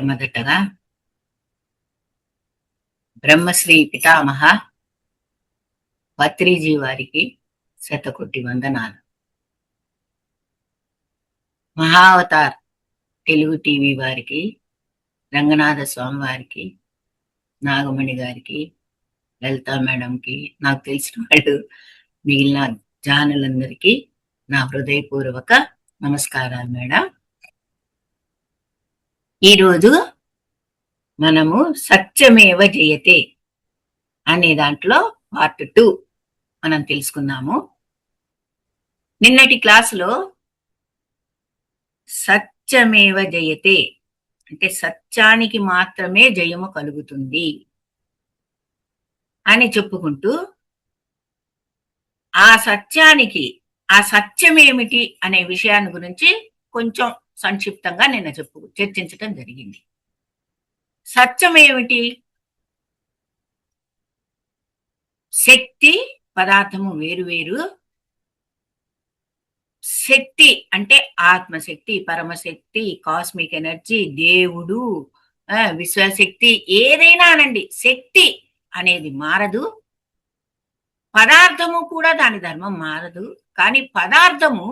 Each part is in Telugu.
మొట్టమొదటగా బ్రహ్మశ్రీ పితామహ పత్రిజీ వారికి శతకోటి వందనాలు. మహావతార్ తెలుగు టీవీ వారికి, రంగనాథ స్వామి వారికి, నాగమణి గారికి, లలితా మేడంకి, నాకు తెలిసిన వాళ్ళు మిగిలిన ఛానళ్ళందరికీ నా హృదయపూర్వక నమస్కారాలు మేడం. ఈరోజు మనము సత్యమేవ జయతే అనే దాంట్లో పార్ట్ 2 మనం తెలుసుకుందాము. నిన్నటి క్లాసులో సత్యమేవ జయతే అంటే సత్యానికి మాత్రమే జయము కలుగుతుంది అని చెప్పుకుంటూ ఆ సత్యానికి ఆ సత్యం ఏమిటి అనే విషయాన్ని గురించి కొంచెం సంక్షిప్తంగా నిన్న చర్చించటం జరిగింది. సత్యం ఏమిటి? శక్తి పదార్థము వేరు. శక్తి అంటే ఆత్మశక్తి, పరమశక్తి, కాస్మిక్ ఎనర్జీ, దేవుడు, విశ్వశక్తి, ఏదైనా అనండి, శక్తి అనేది మారదు. పదార్థము కూడా దాని ధర్మం మారదు. కానీ పదార్థము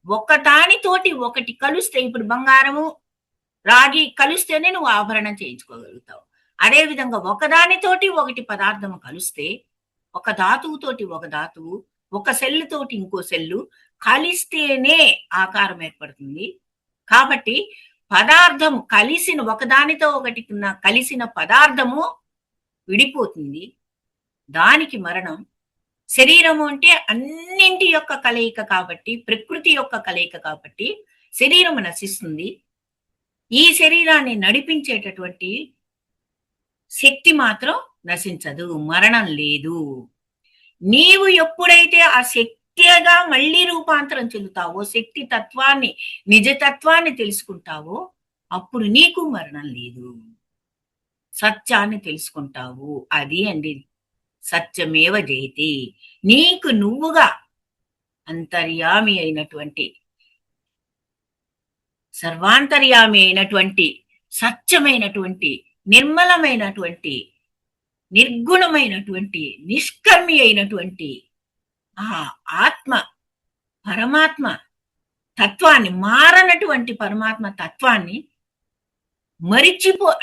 ఒకదానితోటి ఒకటి కలిస్తే, ఇప్పుడు బంగారము రాగి కలిస్తేనే నువ్వు ఆభరణం చేయించుకోగలుగుతావు. అదే విధంగా ఒకదానితోటి ఒకటి పదార్థము కలిస్తే, ఒక ధాతువుతోటి ఒక ధాతువు, ఒక సెల్లు తోటి ఇంకో సెల్లు కలిస్తేనే ఆకారం ఏర్పడుతుంది. కాబట్టి పదార్థము కలిసిన ఒకదానితో ఒకటి కలిసిన పదార్థము విడిపోతుంది, దానికి మరణం. శరీరము అంటే అన్నింటి యొక్క కలయిక కాబట్టి, ప్రకృతి యొక్క కలయిక కాబట్టి శరీరము నశిస్తుంది. ఈ శరీరాన్ని నడిపించేటటువంటి శక్తి మాత్రం నశించదు, మరణం లేదు. నీవు ఎప్పుడైతే ఆ శక్తిగా మళ్ళీ రూపాంతరం చెందుతావో, శక్తి తత్వాన్ని, నిజతత్వాన్ని తెలుసుకుంటావో, అప్పుడు నీకు మరణం లేదు, సత్యాన్ని తెలుసుకుంటావు. అది అండి సత్యమేవ జయతే. నీకు నువ్వుగా అంతర్యామి అయినటువంటి, సర్వాంతర్యామి అయినటువంటి, సత్యమైనటువంటి, నిర్మలమైనటువంటి, నిర్గుణమైనటువంటి, నిష్కర్మి అయినటువంటి ఆ ఆత్మ పరమాత్మ తత్వాన్ని, మారనటువంటి పరమాత్మ తత్వాన్ని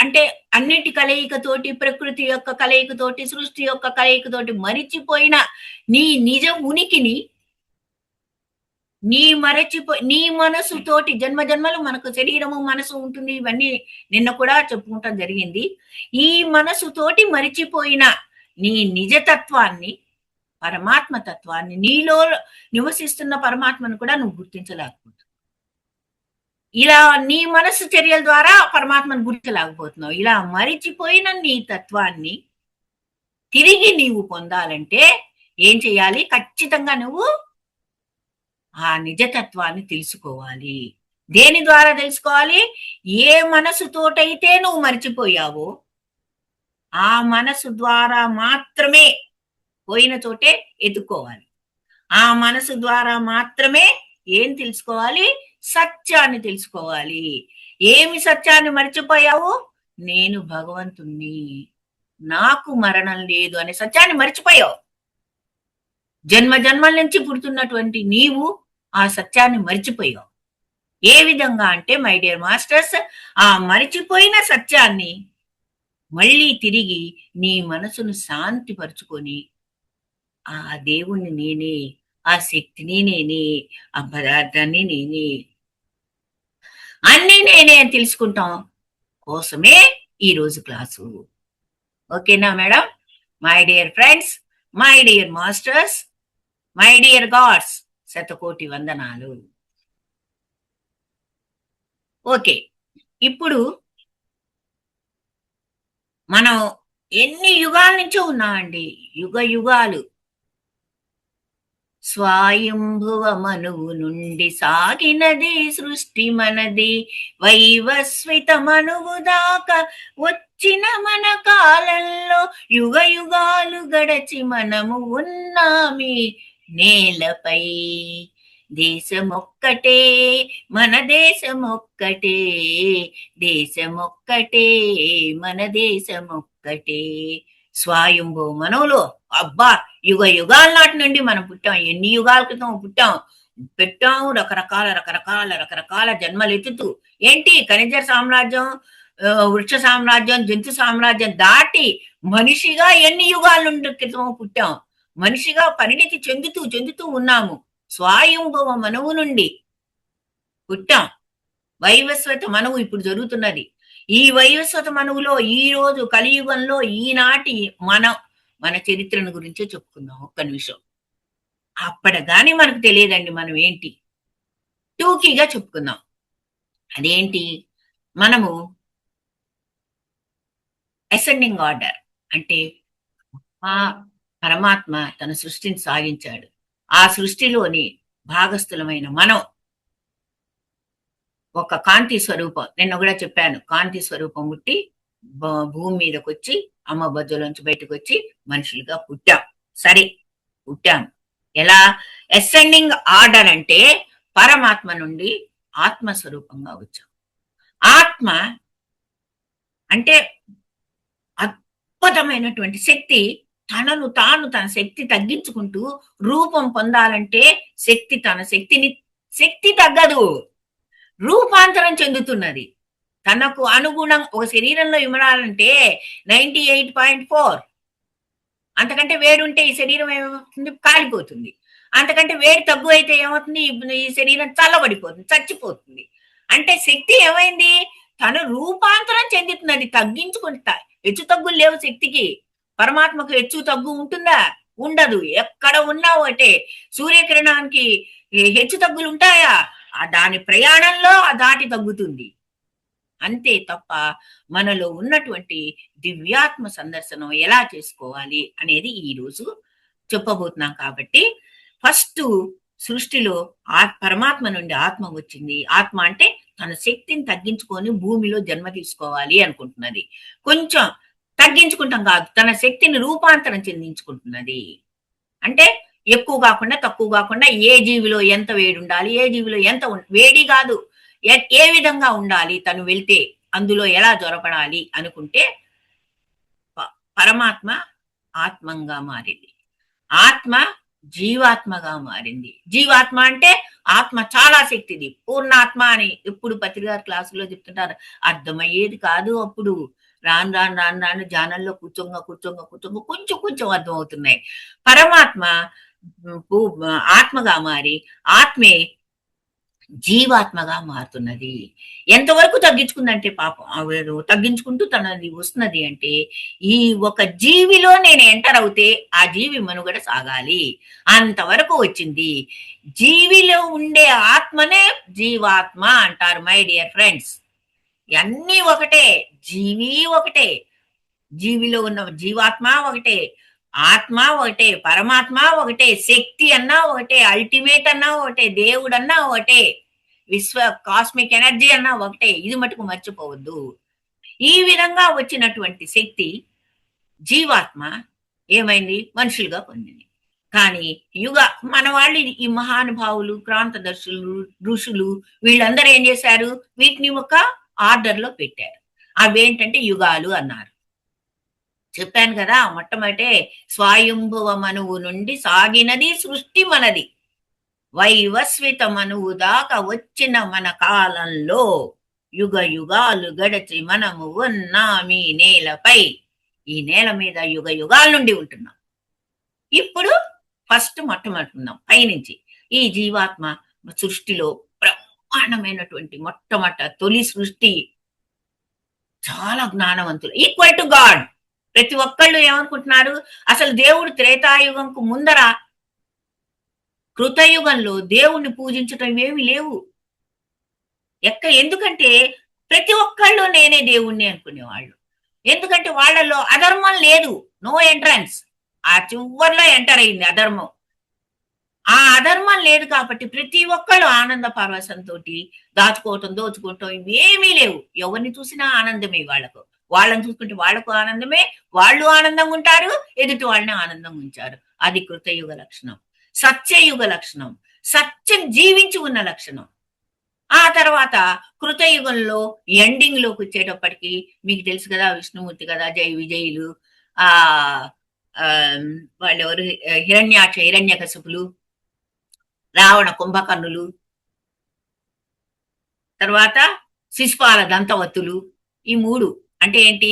అంటే అన్నిటి కలయికతోటి, ప్రకృతి యొక్క కలయికతోటి, సృష్టి యొక్క కలయికతోటి మరిచిపోయిన నీ నిజ ఉనికిని, నీ మనసుతోటి, జన్మ జన్మలు మనకు శరీరము మనసు ఉంటుంది, ఇవన్నీ నిన్న కూడా చెప్పుకుంటాం జరిగింది. ఈ మనసుతోటి మరిచిపోయిన నీ నిజతత్వాన్ని, పరమాత్మ తత్వాన్ని, నీలో నివసిస్తున్న పరమాత్మను కూడా నువ్వు గుర్తించలేకపోతున్నావు. ఇలా నీ మనసు చర్యల ద్వారా పరమాత్మను గుర్తించలేకపోతున్నావు. ఇలా మరిచిపోయిన నీ తత్వాన్ని తిరిగి నీవు పొందాలంటే ఏం చేయాలి? ఖచ్చితంగా నువ్వు ఆ నిజతత్వాన్ని తెలుసుకోవాలి. దేని ద్వారా తెలుసుకోవాలి? ఏ మనసుతోటైతే నువ్వు మరిచిపోయావో ఆ మనసు ద్వారా మాత్రమే పోయిన చోటే ఎత్తుకోవాలి. ఆ మనసు ద్వారా మాత్రమే ఏం తెలుసుకోవాలి? సత్యాన్ని తెలుసుకోవాలి. ఏమి సత్యాన్ని మర్చిపోయావు? నేను భగవంతుణ్ణి, నాకు మరణం లేదు అనే సత్యాన్ని మర్చిపోయావు. జన్మ జన్మల నుంచి పుడుతున్నటువంటి నీవు ఆ సత్యాన్ని మర్చిపోయావు. ఏ విధంగా అంటే మై డియర్ మాస్టర్స్, ఆ మరిచిపోయిన సత్యాన్ని మళ్ళీ తిరిగి నీ మనసును శాంతిపరుచుకొని, ఆ దేవుణ్ణి నేనే, ఆ శక్తిని నేనే, ఆ పదార్థాన్ని నేనే, అన్ని నేనే అని తెలుసుకుంటాం కోసమే ఈరోజు క్లాసు. ఓకేనా madam? My dear friends, my dear masters, my dear God's, శతకోటి వందనాలు. ఓకే, ఇప్పుడు మనం ఎన్ని యుగాల నుంచో ఉన్నామండి, యుగాలు. స్వయంభువ మనువు నుండి సాగినది సృష్టి మనది, వైవస్విత మనువు దాకా వచ్చిన మన కాలంలో యుగాలు గడచి మనము ఉన్నామి నేలపై. దేశమొక్కటే మన దేశమొక్కటే, దేశమొక్కటే మన దేశమొక్కటే. స్వయంభూ మనవులో అబ్బా యుగ యుగాల నాటి నుండి మనం పుట్టాం. ఎన్ని యుగాల క్రితం పుట్టాం, పెట్టాము రకరకాల రకరకాల రకరకాల జన్మలెత్తుతూ. ఏంటి ఖనిజ సామ్రాజ్యం, వృక్ష సామ్రాజ్యం, జంతు సామ్రాజ్యం దాటి మనిషిగా ఎన్ని యుగాల నుండి క్రితం పుట్టాం. మనిషిగా పరిణితి చెందుతూ చెందుతూ ఉన్నాము. స్వయంభవ మనవు నుండి పుట్టాం. వైవస్వత మనవు ఇప్పుడు జరుగుతున్నది. ఈ వైవస్వత మనవులో ఈ రోజు కలియుగంలో ఈనాటి మన చరిత్రను గురించే చెప్పుకుందాం ఒక్క నిమిషం. అప్పటిగాని మనకు తెలియదండి మనం ఏంటి. టూకీగా చెప్పుకుందాం. అదేంటి, మనము అసెండింగ్ ఆర్డర్ అంటే ఆ పరమాత్మ తన సృష్టిని సాగించాడు. ఆ సృష్టిలోని భాగస్థులమైన మనం ఒక కాంతి స్వరూపం, నిన్న కూడా చెప్పాను, కాంతి స్వరూపం పుట్టి భూమి మీదకి వచ్చి అమ్మ బొజ్జలోంచి బయటకు వచ్చి మనుషులుగా పుట్టాం. సరే పుట్టాం. ఎలా? అసెండింగ్ ఆర్డర్ అంటే పరమాత్మ నుండి ఆత్మస్వరూపంగా వచ్చాం. ఆత్మ అంటే అద్భుతమైనటువంటి శక్తి. తనను తాను తన శక్తి తగ్గించుకుంటూ రూపం పొందాలంటే శక్తి తగ్గదు, రూపాంతరం చెందుతున్నది. తనకు అనుగుణం ఒక శరీరంలో ఇమడాలంటే 98.4, అంతకంటే వేరుంటే ఈ శరీరం ఏమవుతుంది? కాలిపోతుంది. అంతకంటే వేరు తగ్గు అయితే ఏమవుతుంది? ఈ శరీరం చల్లబడిపోతుంది, చచ్చిపోతుంది. అంటే శక్తి ఏమైంది? తను రూపాంతరం చెందుతున్నది, తగ్గించుకుంటా. హెచ్చు తగ్గులు లేవు శక్తికి. పరమాత్మకు హెచ్చు తగ్గు ఉంటుందా? ఉండదు. ఎక్కడ ఉన్నా ఒకటే. సూర్యకిరణానికి హెచ్చు తగ్గులు ఉంటాయా? దాని ప్రయాణంలో దాటి తగ్గుతుంది. అంతే తప్ప మనలో ఉన్నటువంటి దివ్యాత్మ సందర్శనం ఎలా చేసుకోవాలి అనేది ఈ రోజు చెప్పబోతున్నాం. కాబట్టి ఫస్ట్ సృష్టిలో పరమాత్మ నుండి ఆత్మ వచ్చింది. ఆత్మ అంటే తన శక్తిని తగ్గించుకొని భూమిలో జన్మ తీసుకోవాలి అనుకుంటున్నది. కొంచెం తగ్గించుకుంటాం కాదు, తన శక్తిని రూపాంతరం చెందించుకుంటున్నది. అంటే ఎక్కువ కాకుండా తక్కువ కాకుండా ఏ జీవిలో ఎంత వేడి ఉండాలి, ఏ జీవిలో ఎంత వేడి కాదు, ఏ విధంగా ఉండాలి, తను వెళ్తే అందులో ఎలా జొరపడాలి అనుకుంటే పరమాత్మ ఆత్మంగా మారింది. ఆత్మ జీవాత్మగా మారింది. జీవాత్మ అంటే ఆత్మ చాలా శక్తిది, పూర్ణాత్మ అని ఎప్పుడు పత్రిక క్లాసులో చెప్తుంటారు. అర్థమయ్యేది కాదు అప్పుడు. రాను రాను రాను రాను జానంలో కూర్చోంగా కొంచెం కొంచెం అర్థం అవుతున్నాయి. పరమాత్మ ఆత్మగా మారి ఆత్మే జీవాత్మగా మారుతున్నది. ఎంతవరకు తగ్గించుకుందంటే పాపం తగ్గించుకుంటూ తనది వస్తున్నది అంటే ఈ ఒక జీవిలో నేను ఎంటర్ అవుతే ఆ జీవి మనుగడ సాగాలి అంతవరకు వచ్చింది. జీవిలో ఉండే ఆత్మనే జీవాత్మ అంటారు. మై డియర్ ఫ్రెండ్స్, అన్నీ ఒకటే, జీవి ఒకటే, జీవిలో ఉన్న జీవాత్మ ఒకటే, ఆత్మ ఒకటే, పరమాత్మ ఒకటే, శక్తి అన్నా ఒకటే, అల్టిమేట్ అన్నా ఒకటే, దేవుడు అన్నా ఒకటే, కాస్మిక్ ఎనర్జీ అన్నా ఒకటే. ఇది మటుకు మర్చిపోవద్దు. ఈ విధంగా వచ్చినటువంటి శక్తి జీవాత్మ ఏమైంది? మనుషులుగా పొందింది. కానీ మన వాళ్ళు ఈ మహానుభావులు, క్రాంతదర్శులు, ఋషులు వీళ్ళందరూ ఏం చేశారు? వీటిని ఒక ఆర్డర్ లో పెట్టారు. అవేంటంటే యుగాలు అన్నారు. చెప్పాను కదా, మొట్టమొదటే స్వయంభువ మనువు నుండి సాగినది సృష్టి మనది. వైవస్విత మనువు దాకా వచ్చిన మన కాలంలో యుగ యుగాలు గడిచి మనము ఉన్నాం ఈ నేలపై. ఈ నేల మీద యుగ యుగాల నుండి ఉంటున్నాం. ఇప్పుడు ఫస్ట్ మొట్టమొదటిన్నాం పైనుంచి. ఈ జీవాత్మ సృష్టిలో బ్రహ్మాండమైనటువంటి తొలి సృష్టి. చాలా జ్ఞానవంతులు, ఈక్వల్ టు గాడ్. ప్రతి ఒక్కళ్ళు ఏమనుకుంటున్నారు? అసలు దేవుడు త్రేతాయుగంకు ముందర కృతయుగంలో దేవుణ్ణి పూజించటం ఏమి లేవు. ఎందుకంటే ప్రతి ఒక్కళ్ళు నేనే దేవుణ్ణి అనుకునేవాళ్ళు. ఎందుకంటే వాళ్ళలో అధర్మం లేదు, నో ఎంట్రన్స్. ఆ చివరిలో ఎంటర్ అయింది అధర్మం. ఆ అధర్మం లేదు కాబట్టి ప్రతి ఒక్కళ్ళు ఆనంద పరవశంతో దాచుకోవటం, దోచుకోవటం ఇవేమీ లేవు. ఎవరిని చూసినా ఆనందమే వాళ్ళకు. వాళ్ళని చూసుకుంటే వాళ్ళకు ఆనందమే, వాళ్ళు ఆనందంగా ఉంటారు, ఎదుటి వాళ్ళని ఆనందంగా ఉంచారు. అది కృతయుగ లక్షణం. సత్యయుగ లక్షణం, సత్యం జీవించి ఉన్న లక్షణం. ఆ తర్వాత కృతయుగంలో ఎండింగ్ లోకి వచ్చేటప్పటికి మీకు తెలుసు కదా, విష్ణుమూర్తి కదా, జై విజయులు, ఆ ఆ, వాళ్ళెవరు, హిరణ్యకశిపులు, రావణ కుంభకర్ణులు, తర్వాత శిశుపాల దంతవత్తులు, ఈ మూడు. అంటే ఏంటి?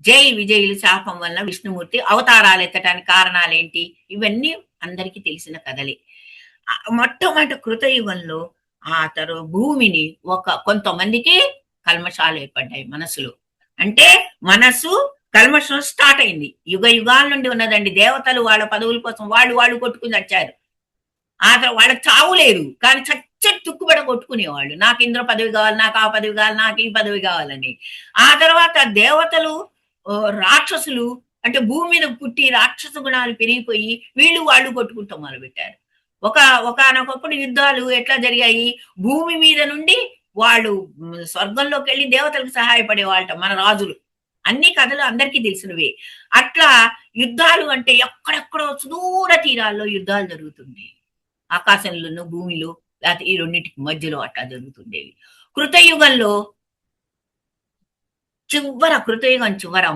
జై విజయులు శాపం వల్ల విష్ణుమూర్తి అవతారాలు ఎత్తడానికి కారణాలేంటి? ఇవన్నీ అందరికీ తెలిసిన కథలే. మొట్టమొదటి కృతయుగంలో ఆ భూమిని కొంతమందికి కల్మషాలు ఏర్పడ్డాయి మనసులో. అంటే మనసు కల్మషం స్టార్ట్ అయింది. యుగ యుగాల నుండి ఉన్నదండి. దేవతలు వాళ్ళ పదవుల కోసం వాళ్ళు కొట్టుకుని వచ్చారు. ఆ తర్వాత వాళ్ళకి చావు లేదు, కానీ చచ్చటి తుక్కుబడ కొట్టుకునేవాళ్ళు. నాకు ఇంద్ర పదవి కావాలి, నాకు ఆ పదవి కావాలి, నాకు ఈ పదవి కావాలని. ఆ తర్వాత దేవతలు, రాక్షసులు, అంటే భూమి మీద పుట్టి రాక్షస గుణాలు పెరిగిపోయి వాళ్ళు కొట్టుకుంటాం మొదలుపెట్టారు. ఒకనొకప్పుడు యుద్ధాలు ఎట్లా జరిగాయి? భూమి మీద నుండి వాళ్ళు స్వర్గంలోకి వెళ్ళి దేవతలకు సహాయపడే వాళ్ళట మన రాజులు. అన్ని కథలు అందరికీ తెలిసినవే. అట్లా యుద్ధాలు అంటే ఎక్కడెక్కడో సుదూర తీరాల్లో యుద్ధాలు జరుగుతుంది. ఆకాశంలోనూ భూమిలో, లేకపోతే ఈ రెండింటికి మధ్యలో అట్లా జరుగుతుండేవి. కృతయుగంలో కృతయుగం చివర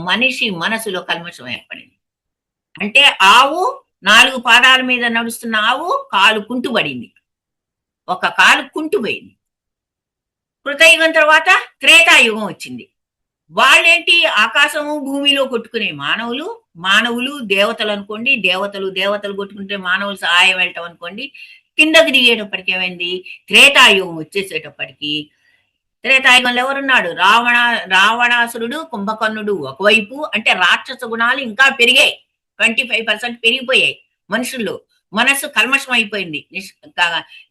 మనిషి మనసులో కల్మషం ఏర్పడింది. అంటే ఆవు 4 పాదాల మీద నడుస్తున్న ఆవు కాలు కుంటుబడింది, ఒక కాలు కుంటుపోయింది. కృతయుగం తర్వాత త్రేతాయుగం వచ్చింది. వాళ్ళేంటి? ఆకాశము భూమిలో కొట్టుకునే మానవులు దేవతలు అనుకోండి, దేవతలు కొట్టుకుంటే మానవులు సహాయం వెళ్ళటం అనుకోండి. కిందకి దిగేటప్పటికి ఏమైంది? త్రేతాయుగం వచ్చేసేటప్పటికి, త్రేతాయుగంలో ఎవరున్నాడు? రావణాసురుడు, కుంభకర్ణుడు ఒకవైపు. అంటే రాక్షస గుణాలు ఇంకా పెరిగాయి, 25% పెరిగిపోయాయి మనుషుల్లో. మనసు కల్మషం అయిపోయింది.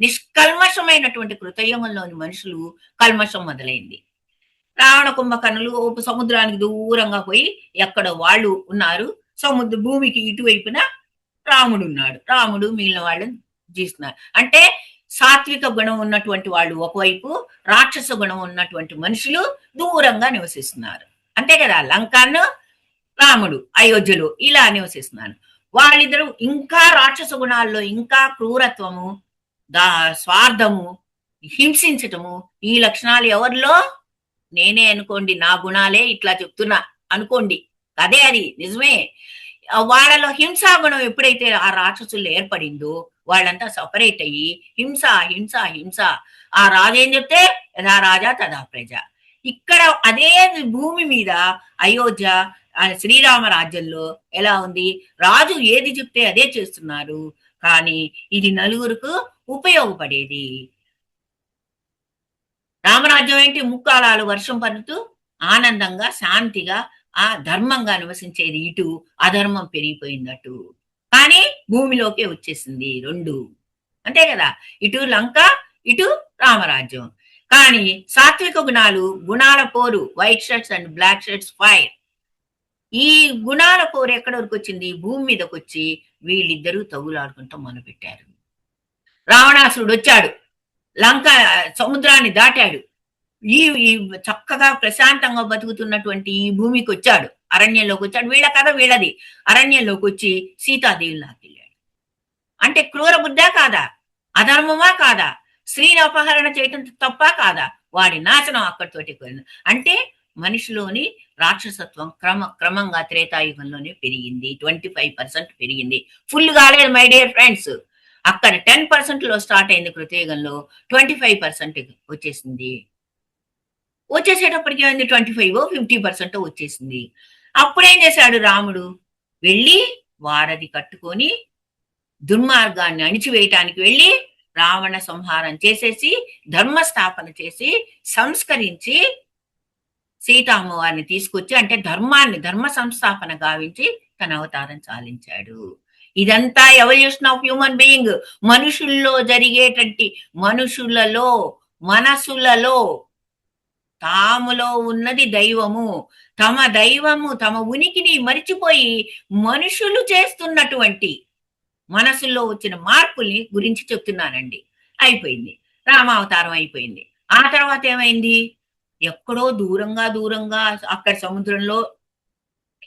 నిష్కల్మషమైనటువంటి కృతయుగంలోని మనుషులు కల్మషం మొదలైంది. రావణ కుంభకర్ణులు సముద్రానికి దూరంగా పోయి ఎక్కడ వాళ్ళు ఉన్నారు. భూమికి ఇటువైపున రాముడు ఉన్నాడు. రాముడు మిగిలిన వాళ్ళని జీస్తున్నారు. అంటే సాత్విక గుణం ఉన్నటువంటి వాళ్ళు ఒకవైపు, రాక్షస గుణం ఉన్నటువంటి మనుషులు దూరంగా నివసిస్తున్నారు. అంతే కదా? లంకాను రాముడు, అయోధ్యలో ఇలా నివసిస్తున్నారు. వాళ్ళిద్దరూ ఇంకా రాక్షస గుణాల్లో ఇంకా క్రూరత్వము, స్వార్థము, హింసించటము, ఈ లక్షణాలు ఎవరిలో? నేనే అనుకోండి, నా గుణాలే ఇట్లా చెప్తున్నా అనుకోండి. అదే, అది నిజమే. వాళ్ళలో హింసా గుణం ఎప్పుడైతే ఆ రాక్షసుల్లో ఏర్పడిందో వాళ్ళంతా సపరేట్ అయ్యి హింస హింస హింస. ఆ రాజు ఏం చెప్తే యథా రాజా తదా ప్రజ. ఇక్కడ అదే భూమి మీద అయోధ్య, శ్రీరామ రాజ్యంలో ఎలా ఉంది? రాజు ఏది చెప్తే అదే చేస్తున్నారు, కానీ ఇది నలుగురికి ఉపయోగపడేది. రామరాజ్యం ఏంటి? ముక్కాలాలు వర్షం పడుతూ ఆనందంగా శాంతిగా ఆ ధర్మంగా నివసించేది ఇటు, అధర్మం పెరిగిపోయిందటు. కానీ భూమిలోకే వచ్చేసింది రెండు. అంతే కదా? ఇటు లంక, ఇటు రామరాజ్యం. కానీ సాత్విక గుణాల పోరు, white shirts and black shirts fire. ఈ గుణాల పోరు ఎక్కడి వరకు వచ్చింది? భూమి మీదకి వచ్చి వీళ్ళిద్దరూ తగులాడుకుంటూ మొదలుపెట్టారు. రావణాసురుడు వచ్చాడు, లంక సముద్రాన్ని దాటాడు. ఈ చక్కగా ప్రశాంతంగా బతుకుతున్నటువంటి ఈ భూమికి వచ్చాడు, అరణ్యంలోకి వచ్చాడు. వీళ్ళ కథ వీళ్ళది. అరణ్యంలోకి వచ్చి సీతాదేవిని లాక్కెళ్ళాడు. అంటే క్రూర బుద్ధా కాదా? అధర్మమా కాదా? స్త్రీని అపహరణ చేయటం తప్ప కాదా? వాడి నాశనం అక్కడితోటి. అంటే మనిషిలోని రాక్షసత్వం క్రమంగా త్రేతాయుగంలోనే పెరిగింది. 25% పెరిగింది. ఫుల్ కాలేదు మై డియర్ ఫ్రెండ్స్. అక్కడ 10% లో స్టార్ట్ అయింది కృతయుగంలో, 25% వచ్చేసింది. వచ్చేసేటప్పటికి ఏమైంది? 50% వచ్చేసింది. అప్పుడేం చేశాడు రాముడు? వెళ్ళి వారధి కట్టుకొని దుర్మార్గాన్ని అణిచివేయటానికి వెళ్ళి రావణ సంహారం చేసేసి, ధర్మస్థాపన చేసి, సంస్కరించి సీతామ్మవారిని తీసుకొచ్చి, అంటే ధర్మ సంస్థాపన గావించి తన అవతారం చాలించాడు. ఇదంతా ఎవల్యూషన్ ఆఫ్ హ్యూమన్ బీయింగ్. మనుషుల్లో జరిగేటట్టి, మనుషులలో మనసులలో తాములో ఉన్నది దైవము, తమ ఉనికిని మరిచిపోయి మనుషులు చేస్తున్నటువంటి మనసుల్లో వచ్చిన మార్పుల్ని గురించి చెప్తున్నానండి. అయిపోయింది, రామావతారం అయిపోయింది. ఆ తర్వాత ఏమైంది? ఎక్కడో దూరంగా అక్కడ సముద్రంలో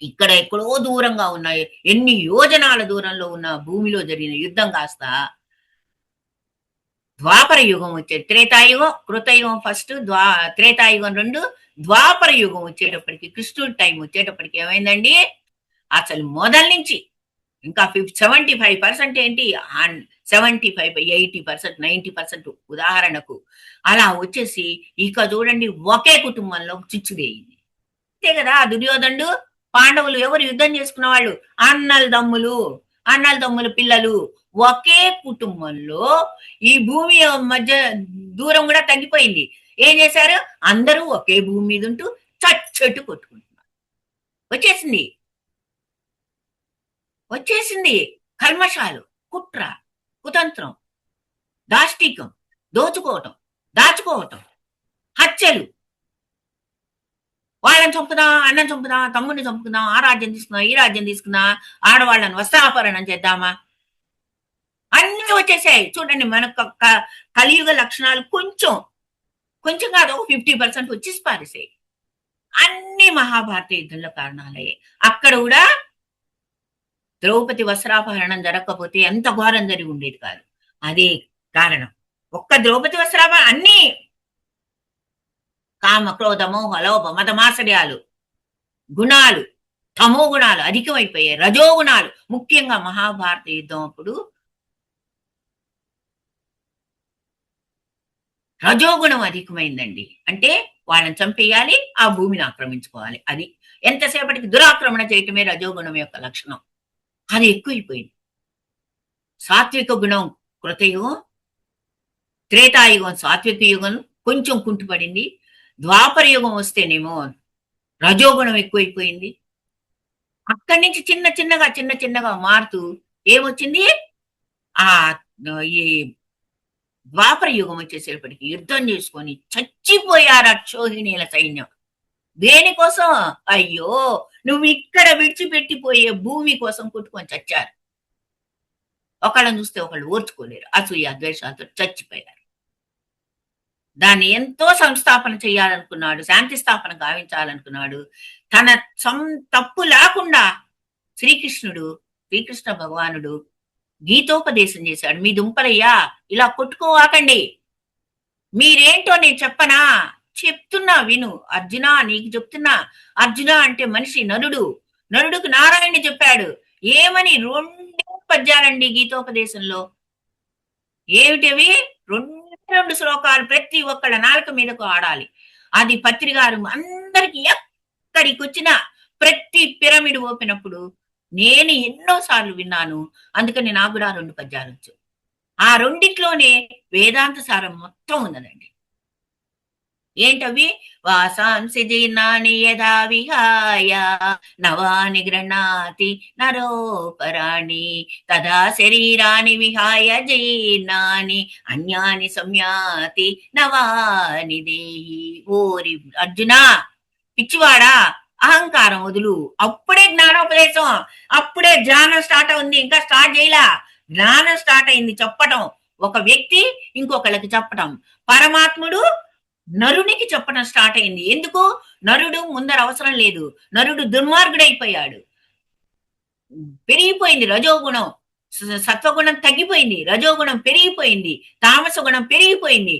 ఇక్కడ ఎక్కడో దూరంగా ఉన్నాయి, ఎన్ని యోజనాల దూరంలో ఉన్న భూమిలో జరిగిన యుద్ధం కాస్త ద్వాపర యుగం వచ్చే త్రేతాయుగం, కృతయుగం ఫస్ట్, త్రేతాయుగం రెండు, ద్వాపర యుగం వచ్చేటప్పటికి కృష్ణుడి టైం వచ్చేటప్పటికి ఏమైందండి, అసలు మొదల నుంచి ఇంకా 75% ఏంటి, 75, 80%, 90% ఉదాహరణకు అలా వచ్చేసి ఇక చూడండి ఒకే కుటుంబంలో చిచ్చుదేయింది. అంతే కదా, దుర్యోధనుడు పాండవులు ఎవరు యుద్ధం చేసుకున్న వాళ్ళు, అన్నల తమ్ములు పిల్లలు, ఒకే కుటుంబంలో ఈ భూమి మధ్య దూరం కూడా తగ్గిపోయింది. ఏం చేశారు, అందరూ ఒకే భూమి మీద ఉంటూ చచ్చట్టు కొట్టుకుంటున్నారు. వచ్చేసింది వచ్చేసింది కల్మషాలు, కుట్ర, కుతంత్రం, దాష్టికం, దోచుకోవటం, దాచుకోవటం, హత్యలు, వాళ్ళని చంపుదాం, అన్నం చంపుదాం, తమ్ముడిని చంపుకుందాం, ఆ రాజ్యం తీసుకుందాం, ఈ రాజ్యం తీసుకుందాం, ఆడవాళ్ళని వస్త్రాపహరణం చేద్దామా, అన్ని వచ్చేసాయి. చూడండి మనకు కలియుగ లక్షణాలు కొంచెం కొంచెం కాదు, 50% వచ్చేసి పారేసాయి. అన్ని మహాభారత యుద్ధంలో కారణాలయ్యాయి. అక్కడ కూడా ద్రౌపది వస్త్రాపహరణం జరగకపోతే ఎంత ఘోరం జరిగి ఉండేది కాదు. అదే కారణం. ఒక్క ద్రౌపది వస్త్రాపహరణ అన్ని కామ, క్రోధ, మోహ, లోభ, మదమాసర్యాలు గుణాలు, తమో గుణాలు అధికమైపోయాయి. రజోగుణాలు ముఖ్యంగా మహాభారత యుద్ధం అప్పుడు రజోగుణం అధికమైందండి. అంటే వాళ్ళని చంపేయాలి, ఆ భూమిని ఆక్రమించుకోవాలి. అది ఎంతసేపటికి దురాక్రమణ చేయటమే రజోగుణం యొక్క లక్షణం. అది ఎక్కువైపోయింది. సాత్విక గుణం కృతయుగం, త్రేతాయుగం సాత్విక యుగం కొంచెం కుంటుపడింది. ద్వాపర యుగం వస్తేనేమో రజోగుణం ఎక్కువైపోయింది. అక్కడి నుంచి చిన్న చిన్నగా మారుతూ ఏమొచ్చింది, ఆ ఈ ద్వాపర యుగం వచ్చేసేపటికి యుద్ధం చేసుకొని చచ్చిపోయారు అక్షోహిణీల సైన్యం. దేనికోసం, అయ్యో నువ్వు ఇక్కడ విడిచిపెట్టిపోయే భూమి కోసం కొట్టుకొని చచ్చారు. ఒకళ్ళని చూస్తే ఒకళ్ళు ఓర్చుకోలేరు, అసూయ ద్వేషాలతో చచ్చిపోయారు. దాన్ని ఎంతో సంస్థాపన చేయాలనుకున్నాడు, శాంతి స్థాపన గావించాలనుకున్నాడు. తన తప్పు లేకుండా శ్రీకృష్ణ భగవానుడు గీతోపదేశం చేశాడు. మీ దుంపలయ్యా ఇలా కొట్టుకోవాకండి, మీరేంటో నేను చెప్పనా, చెప్తున్నా విను అర్జున, నీకు చెప్తున్నా. అర్జున అంటే మనిషి, నరుడుకు నారాయణ చెప్పాడు. ఏమని 2 పద్యాలండి గీతోపదేశంలో. ఏమిటవి, 2 శ్లోకాలు ప్రతి ఒక్కళ్ళ నాలుక మీదకు ఆడాలి. అది పత్రికారు అందరికి ఎక్కడికి వచ్చినా ప్రతి పిరమిడ్ ఓపినప్పుడు నేను ఎన్నోసార్లు విన్నాను. అందుకని నాకు కూడా 2 పద్యాలు వచ్చు. ఆ రెండిట్లోనే వేదాంత సారం మొత్తం ఉన్నదండి. ఏంటవి, వాసాంసి జీర్ణాని యథా విహాయ నవాని గృహ్ణాతి నరోపరాణి తదా శరీరాని విహాయ జీర్ణాని అన్యాని సంయాతి నవాని దేహి. ఓరి అర్జున, పిచ్చివాడా, అహంకారం వదులు. అప్పుడే జ్ఞానోపదేశం, అప్పుడే జ్ఞానం స్టార్ట్ అవుంది. ఇంకా స్టార్ట్ చేయలా, జ్ఞానం స్టార్ట్ అయింది. చెప్పటం, ఒక వ్యక్తి ఇంకొకళ్ళకి చెప్పటం. పరమాత్ముడు నరునికి చెప్పడం స్టార్ట్ అయింది. ఎందుకు, నరుడు ముందర అవసరం లేదు, నరుడు దుర్మార్గుడైపోయాడు. పెరిగిపోయింది రజోగుణం, సత్వగుణం తగ్గిపోయింది, రజోగుణం పెరిగిపోయింది, తామస గుణం పెరిగిపోయింది,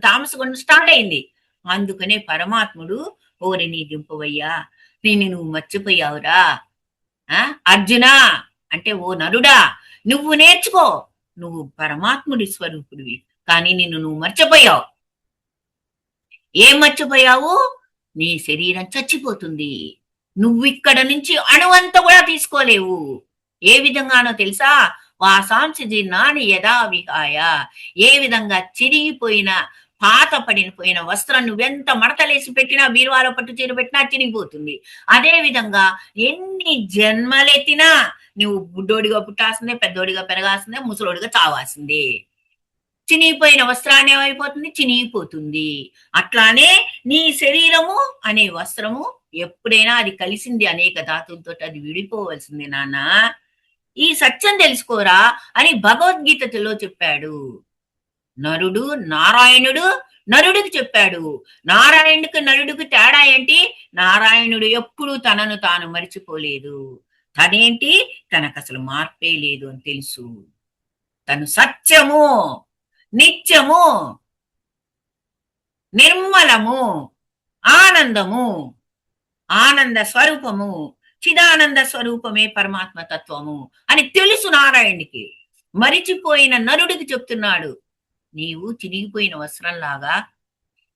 తామస గుణం స్టార్ట్ అయింది. అందుకనే పరమాత్ముడు, ఓరి నీ దింపవయ్యా, నువ్వు మర్చిపోయావురా అర్జున అంటే, ఓ నరుడా నువ్వు నేర్చుకో, నువ్వు పరమాత్ముడి స్వరూపుడివి, కానీ నువ్వు మర్చిపోయావు. ఏం మర్చిపోయావు, నీ శరీరం చచ్చిపోతుంది, నువ్వు ఇక్కడ నుంచి అణువంత కూడా తీసుకోలేవు. ఏ విధంగానో తెలుసా, వాసాంసి జీర్ణాని యథా విహాయ. ఏ విధంగా చిరిగిపోయిన పాత పడిపోయిన వస్త్రం నువ్వెంత మడతలేసి పెట్టినా, బీరువాలో పట్టు చీర పెట్టినా చిరిగిపోతుంది. అదే విధంగా ఎన్ని జన్మలెత్తినా నువ్వు బుడ్డోడిగా పుట్టాల్సిందే, పెద్దోడిగా పెరగాల్సిందే, ముసలోడిగా చావాల్సిందే. చినిగిపోయిన వస్త్రాన్ని ఏమైపోతుంది, చినిగిపోతుంది. అట్లానే నీ శరీరము అనే వస్త్రము ఎప్పుడైనా అది కలిసింది అనేక ధాతువులతో, అది విడిపోవలసింది నాన్న. ఈ సత్యం తెలుసుకోరా అని భగవద్గీతలో చెప్పాడు. నరుడు నారాయణుడు నరుడికి చెప్పాడు. నారాయణుడికి నరుడికి తేడా ఏంటి? నారాయణుడు ఎప్పుడు తనను తాను మరిచిపోలేదు. తనేంటి? తనకసలు మార్పే లేదు అని తెలుసు. తను సత్యము, నిత్యము, నిర్మలము, ఆనందము, ఆనంద స్వరూపము, చిదానంద స్వరూపమే పరమాత్మ తత్వము అని తెలుసు నారాయణుడికి. మరిచిపోయిన నరుడికి చెప్తున్నాడు, నీవు చినిగిపోయిన వస్త్రంలాగా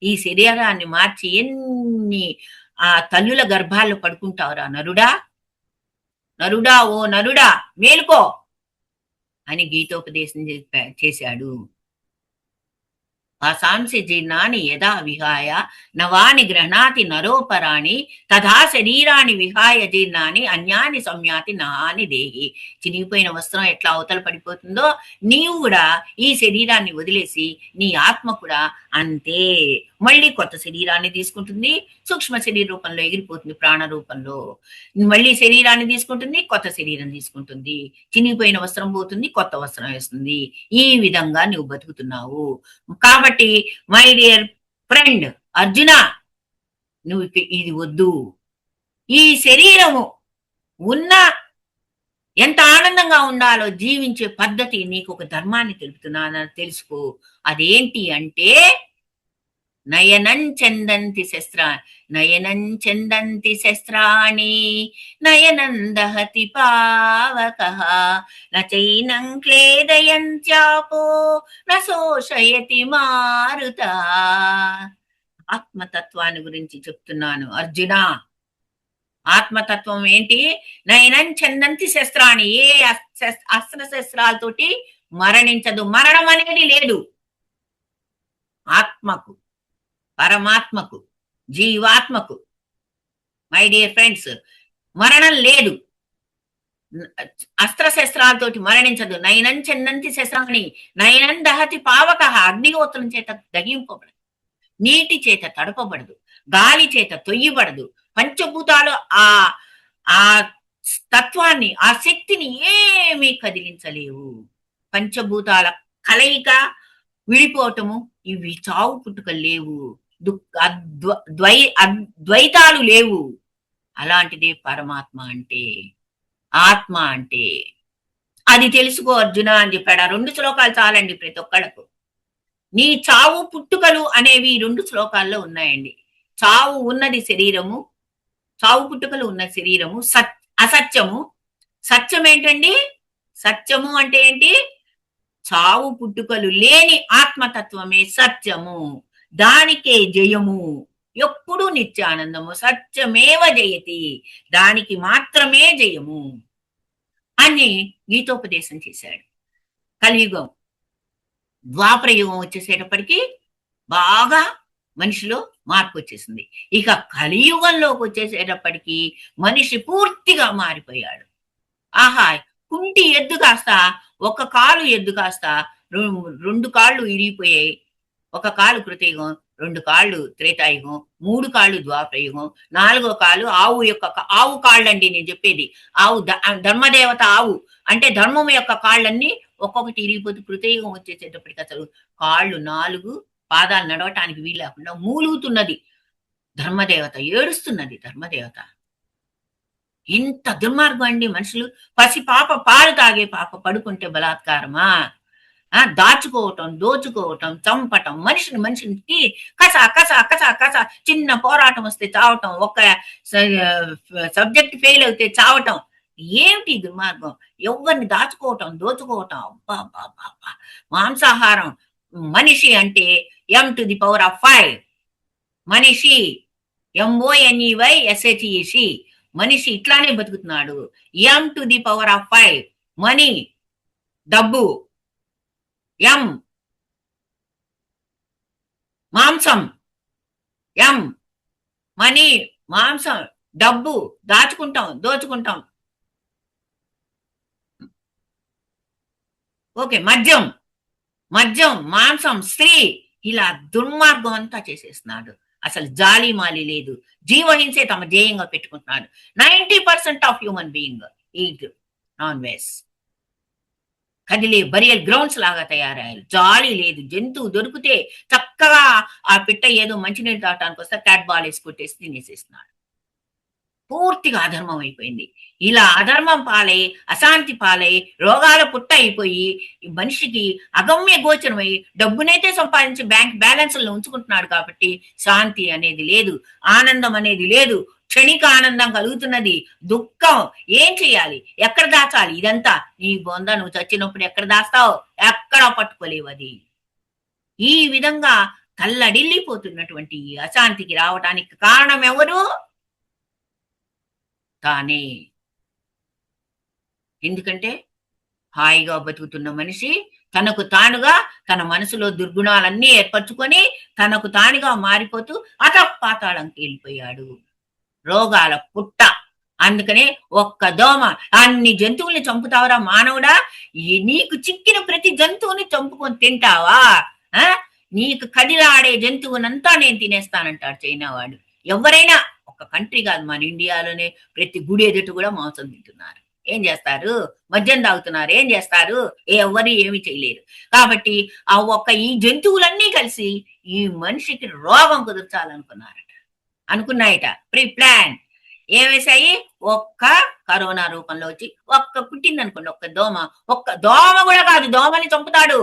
ఈ శరీరాన్ని మార్చి ఎన్ని ఆ తల్లుల గర్భాల్లో పడుకుంటావురా నరుడా, నరుడా, ఓ నరుడా మేలుకో అని గీతోపదేశం చేశాడు. వాసాంసి జీర్ణాన్ని యదా విహాయ నవాని గృహణాతి నరోపరాణి తథా శరీరాన్ని విహాయ జీర్ణాన్ని అన్యాని సంయాతి నహాని దేహి. చినిగిపోయిన వస్త్రం ఎట్లా అవతల పడిపోతుందో నీవు కూడా ఈ శరీరాన్ని వదిలేసి నీ ఆత్మ కూడా అంతే మళ్ళీ కొత్త శరీరాన్ని తీసుకుంటుంది. సూక్ష్మ శరీర రూపంలో ఎగిరిపోతుంది, ప్రాణ రూపంలో మళ్ళీ శరీరాన్ని తీసుకుంటుంది, కొత్త శరీరం తీసుకుంటుంది. చినిగిపోయిన వస్త్రం పోతుంది, కొత్త వస్త్రం వేస్తుంది. ఈ విధంగా నువ్వు బతుకుతున్నావు. కాబట్టి మై డియర్ ఫ్రెండ్ అర్జున, నువ్వు ఇది వద్దు. ఈ శరీరము ఉన్న ఎంత ఆనందంగా ఉండాలో జీవించే పద్ధతి నీకు ఒక ధర్మాన్ని తెలుపుతున్నానని తెలుసుకో. అదేంటి అంటే నయనం చందంతి శస్త్రాణి నయనం దహతి పావకః నచైనం క్లేదయంత్యాపో నశోషయతి మారుతా. ఆత్మతత్వాన్ని గురించి చెప్తున్నాను అర్జున. ఆత్మతత్వం ఏంటి? నయనం చందంతి శస్త్రాణి, ఏ అస్త్ర శస్త్రాలతోటి మరణించదు. మరణం అనేది లేదు ఆత్మకు, పరమాత్మకు, జీవాత్మకు. మై డియర్ ఫ్రెండ్స్, మరణం లేదు. అస్త్రశస్త్రాలతోటి మరణించదు. నయనం చందంతి శస్త్రాన్ని నయనం దహతి పావక, అగ్నిహోత్రం చేత దగింపబడదు, నీటి చేత తడపబడదు, గాలి చేత తొయ్యబడదు. పంచభూతాలు ఆ ఆ తత్వాన్ని, ఆ శక్తిని ఏమీ కదిలించలేవు. పంచభూతాల కలయిక, విడిపోవటము, ఇవి చావు పుట్టుకలు లేవు, ద్వైతాలు లేవు. అలాంటిదే పరమాత్మ అంటే, ఆత్మ అంటే. అది తెలుసుకో అర్జున అని చెప్పాడు. ఆ 2 శ్లోకాలు చాలండి ప్రతి ఒక్కళ్ళకు. నీ చావు పుట్టుకలు అనేవి 2 శ్లోకాల్లో ఉన్నాయండి. చావు ఉన్నది శరీరము, చావు పుట్టుకలు ఉన్న శరీరము అసత్యము. సత్యం ఏంటండి? సత్యము అంటే ఏంటి? చావు పుట్టుకలు లేని ఆత్మతత్వమే సత్యము. దానికే జయము. ఎప్పుడు నిత్యానందము. సత్యమేవ జయతి, దానికి మాత్రమే జయము అని గీతోపదేశం చేశాడు. కలియుగం, ద్వాపర యుగం వచ్చేసేటప్పటికి బాగా మనిషిలో మార్పు వచ్చేసింది. ఇక కలియుగంలోకి వచ్చేసేటప్పటికి మనిషి పూర్తిగా మారిపోయాడు. ఆహా, కుంటి ఎద్దు కాస్త ఒక కాలు ఎద్దు కాస్త 2 కాళ్ళు ఇరిగిపోయాయి. ఒక కాలు కృతయుగం, 2 కాళ్ళు త్రేతాయుగం, 3 కాళ్ళు ద్వాపరయుగం, 4వ కాలు ఆవు కాళ్ళండి నేను చెప్పేది. ఆవు ధర్మదేవత ఆవు అంటే ధర్మం యొక్క కాళ్ళన్నీ ఒక్కొక్కటి ఇరిగిపోతూ కృతయుగం వచ్చేసేటప్పటికి అసలు కాళ్ళు 4 పాదాలు నడవటానికి వీలు లేకుండా మూలుగుతున్నది ధర్మదేవత, ఏడుస్తున్నది ధర్మదేవత. ఇంత దుర్మార్గం అండి మనుషులు. పసి పాప పాలు తాగే పాప పడుకుంటే బలాత్కారమా? దాచుకోవటం, దోచుకోవటం, చంపటం, మనిషిని కస కస కస కస, చిన్న పోరాటం వస్తే చావటం, ఒక సబ్జెక్ట్ ఫెయిల్ అయితే చావటం. ఏమిటి దుర్మార్గం? ఎవరిని దాచుకోవటం, దోచుకోవటం. అబ్బా, మాంసాహారం. మనిషి అంటే m⁵. మనిషి MONEYSHEC. మనిషి ఇట్లానే బతుకుతున్నాడు. m⁵. మనీ, డబ్బు. మాంసం. మనీ, మాంసం, డబ్బు, దాచుకుంటాం, దోచుకుంటాం. ఓకే, మద్యం, మాంసం, స్త్రీ, ఇలా దుర్మార్గం అంతా చేసేస్తున్నాడు. అసలు జాలి మాలి లేదు. జీవహింసే తమ ధ్యేయంగా పెట్టుకుంటున్నాడు. 90% of human being eat non veg. కదిలే బరియల్ గ్రౌండ్స్ లాగా తయారయ్యారు. జాలి లేదు. జంతువు దొరికితే చక్కగా ఆ పిట్ట ఏదో మంచినీళ్ళు తాగటానికి వస్తే క్యాట్ బాల్ వేసి కొట్టేసి తినేసేస్తున్నాడు. పూర్తిగా అధర్మం అయిపోయింది. ఇలా అధర్మం పాలై, అశాంతి పాలై, రోగాల పుట్ట అయిపోయి, ఈ మనిషికి అగమ్య గోచరమై, డబ్బునైతే సంపాదించి బ్యాంక్ బ్యాలెన్స్‌లో ఉంచుకుంటున్నాడు కాబట్టి, శాంతి అనేది లేదు. ఆనందం అనేది లేదు. క్షణిక ఆనందం కలుగుతున్నది. దుఃఖం ఏం చేయాలి? ఎక్కడ దాచాలి? ఇదంతా నీ బొంద నువ్వు చచ్చినప్పుడు ఎక్కడ దాస్తావు? ఎక్కడా పట్టుకోలేవది. ఈ విధంగా తల్లడిల్లిపోతున్నటువంటి ఈ అశాంతికి రావటానికి కారణం ఎవరు? తానే. ఎందుకంటే హాయిగా బతుకుతున్న మనిషి తనకు తానుగా తన మనసులో దుర్గుణాలన్నీ ఏర్పరచుకొని తనకు తానుగా మారిపోతూ అధపాతాళంకి వెళ్ళిపోయాడు. రోగాల పుట్ట. అందుకనే ఒక్క దోమ అన్ని జంతువుల్ని చంపుతావరా మానవుడా? నీకు చిక్కిన ప్రతి జంతువుని చంపుకొని తింటావా? ఆ నీకు కదిలాడే జంతువునంతా నేను తినేస్తానంటాడు చైనా వాడు. ఎవరైనా ఒక కంట్రీ కాదు, మన ఇండియాలోనే ప్రతి గుడి ఎదుట కూడా మాంసం తింటున్నారు. ఏం చేస్తారు? మద్యం తాగుతున్నారు. ఏం చేస్తారు? ఎవరు ఏమి చేయలేరు. కాబట్టి ఆ ఒక్క ఈ జంతువులన్నీ కలిసి ఈ మనిషికి రోగం కుదర్చాలనుకున్నారట. అనుకున్నాయట. Pre plan. ఏమేసాయి? ఒక్క కరోనా రూపంలో వచ్చి ఒక్క పుట్టింది అనుకోండి, ఒక్క దోమ. ఒక్క దోమ కూడా కాదు, దోమని చంపుతాడు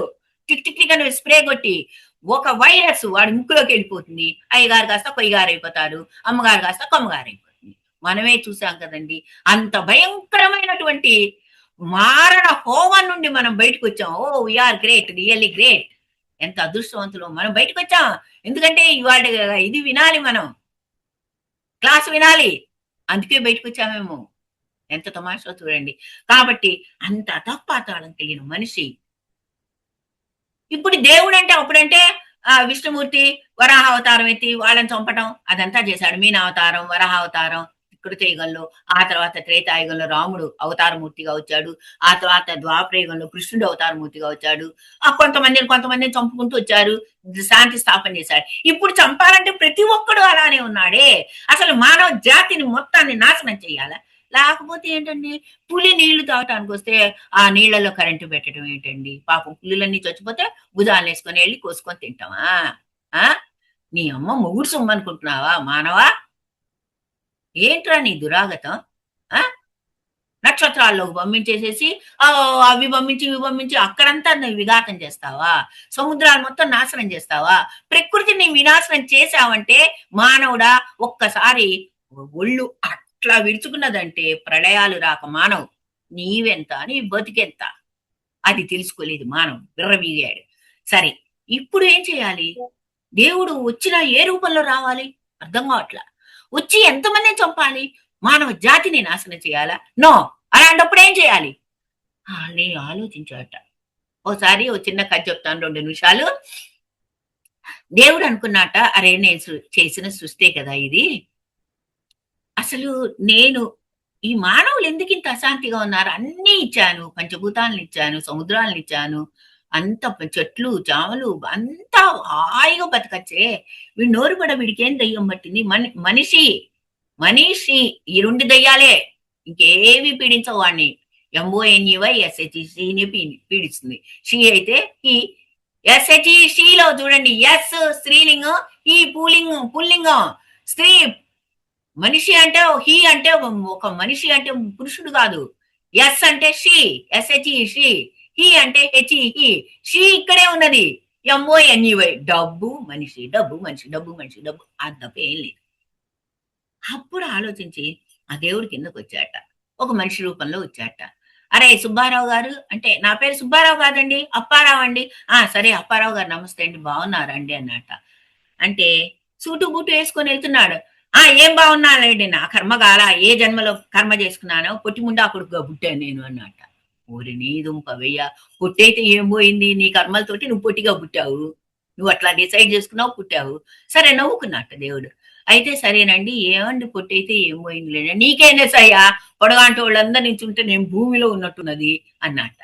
టిక్ టిక్ టిక్ అని స్ప్రే కొట్టి. ఒక వైరస్ వాడి ముక్కులోకి వెళ్ళిపోతుంది. అయ్యగారు కాస్త కొయ్యగారు అయిపోతారు, అమ్మగారు కాస్త కొమ్మగారు అయిపోతుంది. మనమే చూసాం కదండి. అంత భయంకరమైనటువంటి మారణ హోమం నుండి మనం బయటకు వచ్చాం. ఓ వీఆర్ గ్రేట్, రియల్లీ గ్రేట్. ఎంత అదృష్టవంతులు మనం బయటకు వచ్చాం. ఎందుకంటే ఇవాళ ఇది వినాలి, మనం క్లాస్ వినాలి. అందుకే బయటకు వచ్చామేమో. ఎంత తమాషా చూడండి. కాబట్టి అంత అధపాతాళం కలిగిన మనిషి ఇప్పుడు దేవుడు అంటే అప్పుడంటే విష్ణుమూర్తి వరాహ అవతారం ఎత్తి వాళ్ళని చంపటం అదంతా చేశాడు. మీన అవతారం, వరాహ అవతారం, కృతయుగంలో. ఆ తర్వాత త్రేతాయుగంలో రాముడు అవతారమూర్తిగా వచ్చాడు. ఆ తర్వాత ద్వాపరయుగంలో కృష్ణుడు అవతారమూర్తిగా వచ్చాడు. కొంతమందిని చంపుకుంటూ వచ్చారు. శాంతి స్థాపన చేశాడు. ఇప్పుడు చంపాలంటే ప్రతి ఒక్కడు అలానే ఉన్నాడే. అసలు మానవ జాతిని మొత్తాన్ని నాశనం చేయాలా? లేకపోతే ఏంటండి, పులి నీళ్లు తాగటానికి వస్తే ఆ నీళ్లలో కరెంటు పెట్టడం ఏంటండి? పాపం పులులన్నీ చచ్చిపోతే భుజాలు వేసుకొని వెళ్ళి కోసుకొని తింటామా? ఆ నీ అమ్మ మొగుడు సొమ్ము అనుకుంటున్నావా మానవా? ఏంట్రా నీ దురాగతం? ఆ నక్షత్రాల్లోకి పంపించేసేసి అవి పంపించి ఇవి పంపించి అక్కడంతా నువ్వు విఘాతం చేస్తావా? సముద్రాలు మొత్తం నాశనం చేస్తావా? ప్రకృతిని వినాశనం చేశావంటే మానవుడా ఒక్కసారి ఒళ్ళు అట్లా విరుచుకున్నదంటే ప్రళయాలు రాక మానవు. నీవెంత నీ బతికెంత అది తెలుసుకోలేదు మానవుడు, విర్రవీగాడు. సరే, ఇప్పుడు ఏం చేయాలి? దేవుడు వచ్చినా ఏ రూపంలో రావాలి? అర్థం కావట్లా. వచ్చి ఎంతమందిని చంపాలి? మానవ జాతిని నాశనం చేయాలా? నో. అలాంటప్పుడు ఏం చేయాలి అని ఆలోచించాట. ఓసారి ఓ చిన్న కథ చెప్తాను, 2 నిమిషాలు. దేవుడు అనుకున్నట, అరే నేను చేసిన సృష్టే కదా ఇది. అసలు నేను ఈ మానవులు ఎందుకు ఇంత అశాంతిగా ఉన్నారు? అన్ని ఇచ్చాను, పంచభూతాలను ఇచ్చాను, సముద్రాలను ఇచ్చాను, అంత చెట్లు చామలు అంతా హాయిగా బతకచ్చే. వీడు నోరు పడ, వీడికేం దయ్యం పట్టింది? మనిషి మనిషి ఈ 2 దయ్యాలే, ఇంకేవి పీడించవు వాడిని. ఎంఓఎన్ఈవై ఎస్హెచ్ఈని పీడిస్తుంది. షీ అయితే ఈ ఎస్హెచ్ఈలో చూడండి, ఎస్ స్త్రీలింగం, ఈ పుల్లింగం. స్త్రీ మనిషి అంటే హీ అంటే ఒక మనిషి అంటే పురుషుడు కాదు. ఎస్ అంటే షీ, ఎస్హెచ్ఈ షీ. హీ అంటే హెచ్ఈ హీ. షీ ఇక్కడే ఉన్నది. ఎంఓఎన్ఈవై. డబ్బు మనిషి, డబ్బు మనిషి, డబ్బు మనిషి, డబ్బు. అది తప్ప ఏం లేదు. అప్పుడు ఆలోచించి ఆ దేవుడి కిందకు వచ్చాట. ఒక మనిషి రూపంలో వచ్చాట. అరే సుబ్బారావు గారు అంటే, నా పేరు సుబ్బారావు కాదండి, అప్పారావు అండి. సరే అప్పారావు గారు నమస్తే అండి, బాగున్నారండి అన్నట. అంటే సూటు బూటు వేసుకొని వెళ్తున్నాడు. ఏం బాగున్నానండి, నా కర్మ కాల, ఏ జన్మలో కర్మ చేసుకున్నానో పొట్టి ముండా కొడుకుగా పుట్టాను నేను అన్నట. ఊరి నీ దుంప వెయ్య, పుట్టయితే ఏం పోయింది? నీ కర్మలతోటి నువ్వు పొట్టిగా పుట్టావు, నువ్వు అట్లా డిసైడ్ చేసుకున్నావు, పుట్టావు. సరే నవ్వుకున్నట్ట దేవుడు. అయితే సరేనండి, ఏమండి పొట్టయితే ఏం పోయింది లేండి, నీకేనే సయ్యా, పొడగాంటి వాళ్ళందరూ నించుంటే నేను భూమిలో ఉన్నట్టున్నది అన్నట్ట.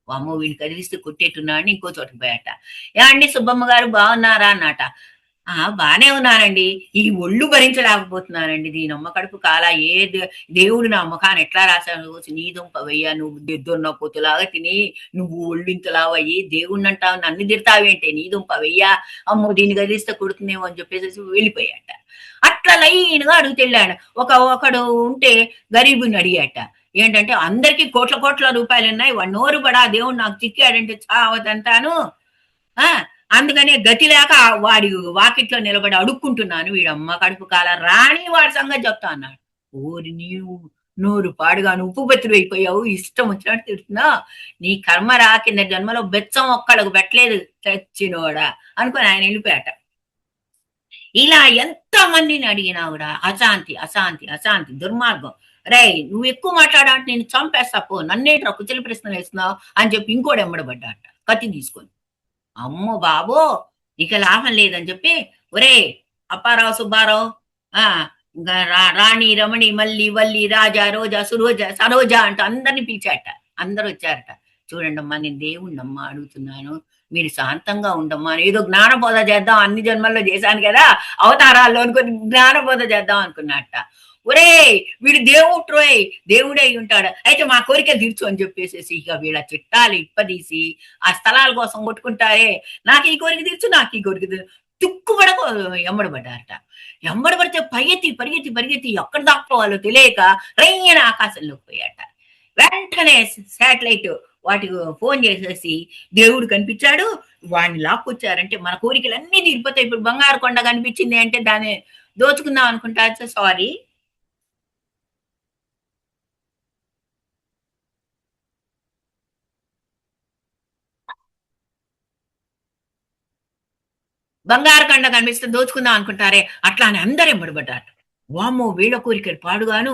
అమ్మో వీడిని కదిలిస్తే కొట్టేట్టున్నా అని ఇంకో చోటకి పోయాట. ఏమండి సుబ్బమ్మ గారు బాగున్నారా అన్నట. బానే ఉన్నానండి. ఈ ఒళ్ళు భరించలేకపోతున్నానండి. దీనమ్మ కడుపు కాలా దేవుడు నా మొఖాన ఎట్లా రాసాడు, నీ దుంపవయ్యా నువ్వు దున్న పొత్తులాగా తిని నువ్వు ఒళ్ళింత లావయ్యి దేవుడినంటావు నన్ను తిడతావేంటే నీ దుంపవయ్యా, అమ్మో దీన్ని గదిలిస్తే కొడుతుందేమో అని చెప్పేసేసి వెళ్ళిపోయాట. అట్లా లైన్‌గా అడుగుతెళ్ళాడు. ఒకడు ఉంటే గరీబుని అడిగాట. ఏంటంటే అందరికి కోట్ల కోట్ల రూపాయలున్నాయి. వాడు నోరు బడా దేవుడు నాకు చిక్కాడంటే చావదంతాను. ఆ! అందుకనే గతి లేక వాడి వాకిట్లో నిలబడి అడుక్కుంటున్నాను. వీడమ్మ కడుపు కాల రాని వాడి సంగతి చెప్తా అన్నాడు. ఓరి నీవు నోరు పాడుగాను ఉప్పు బెత్తుడైపోయావు. ఇష్టం వచ్చినట్టు తిడుతున్నావు. నీ కర్మరా కింద జన్మలో బెచ్చం ఒక్కళ్ళకు పెట్టలేదు చచ్చినోడా అనుకోని ఆయన వెళ్ళిపోయాట. ఇలా ఎంత మందిని అడిగినా కూడా అశాంతి అశాంతి అశాంతి దుర్మార్గం. రేయ్ నువ్వు ఎక్కువ మాట్లాడాలంటే నేను చంపేస్తా పో, నన్నేట్రా కుచిలి ప్రశ్నలు వేస్తున్నావు అని చెప్పి ఇంకోడు ఎమ్మడబడ్డాట కత్తి తీసుకొని. అమ్మో బాబో ఇక లాభం లేదని చెప్పి, ఒరే అప్పారావు సుబ్బారావు, ఆ రాణి రమణి మల్లి వల్లి రాజా రోజా సురోజ సరోజ అంటూ అందరిని పిలిచాట. అందరూ వచ్చారట. చూడండమ్మా నేను దేవుణ్ణమ్మా అడుగుతున్నాను, మీరు శాంతంగా ఉండమ్మా, ఏదో జ్ఞానబోధ చేద్దాం అన్ని జన్మల్లో చేశాను కదా అవతారాల్లో అనుకుని జ్ఞానబోధ చేద్దాం అనుకున్నట్ట. ఒరే వీడు దేవుట్రోయ్ దేవుడే అయి ఉంటాడు, అయితే మా కోరిక తీర్చు అని చెప్పేసేసి ఇక వీళ్ళ చిట్టాలు ఇప్పదీసి ఆ స్థలాల కోసం కొట్టుకుంటారే, నాకు ఈ కోరిక తీర్చు నాకు ఈ కోరిక తీర్చు తుక్కుపడకు ఎమ్మడబడ్డారట. ఎమ్మడబడితే పరిగెత్తి పరిగెత్తి పరిగెత్తి ఎక్కడ దాక్కోవాలో తెలియక రైన ఆకాశంలోకి పోయాట. వెంటనే శాటిలైట్ వాటికి ఫోన్ చేసేసి దేవుడు కనిపించాడు, వాడిని లాక్కొచ్చారంటే మన కోరికలన్నీ తీరిపోతాయి. ఇప్పుడు బంగారు కొండ కనిపించింది అంటే దాన్ని దోచుకుందాం అనుకుంటా. సారీ, బంగారు కొండ కనిపిస్తే దోచుకుందాం అనుకుంటారే అట్లా అని అందరూ ఎంబడబడ్డారు. వామ్మో వీళ్ళ కోరికలు పాడుగాను,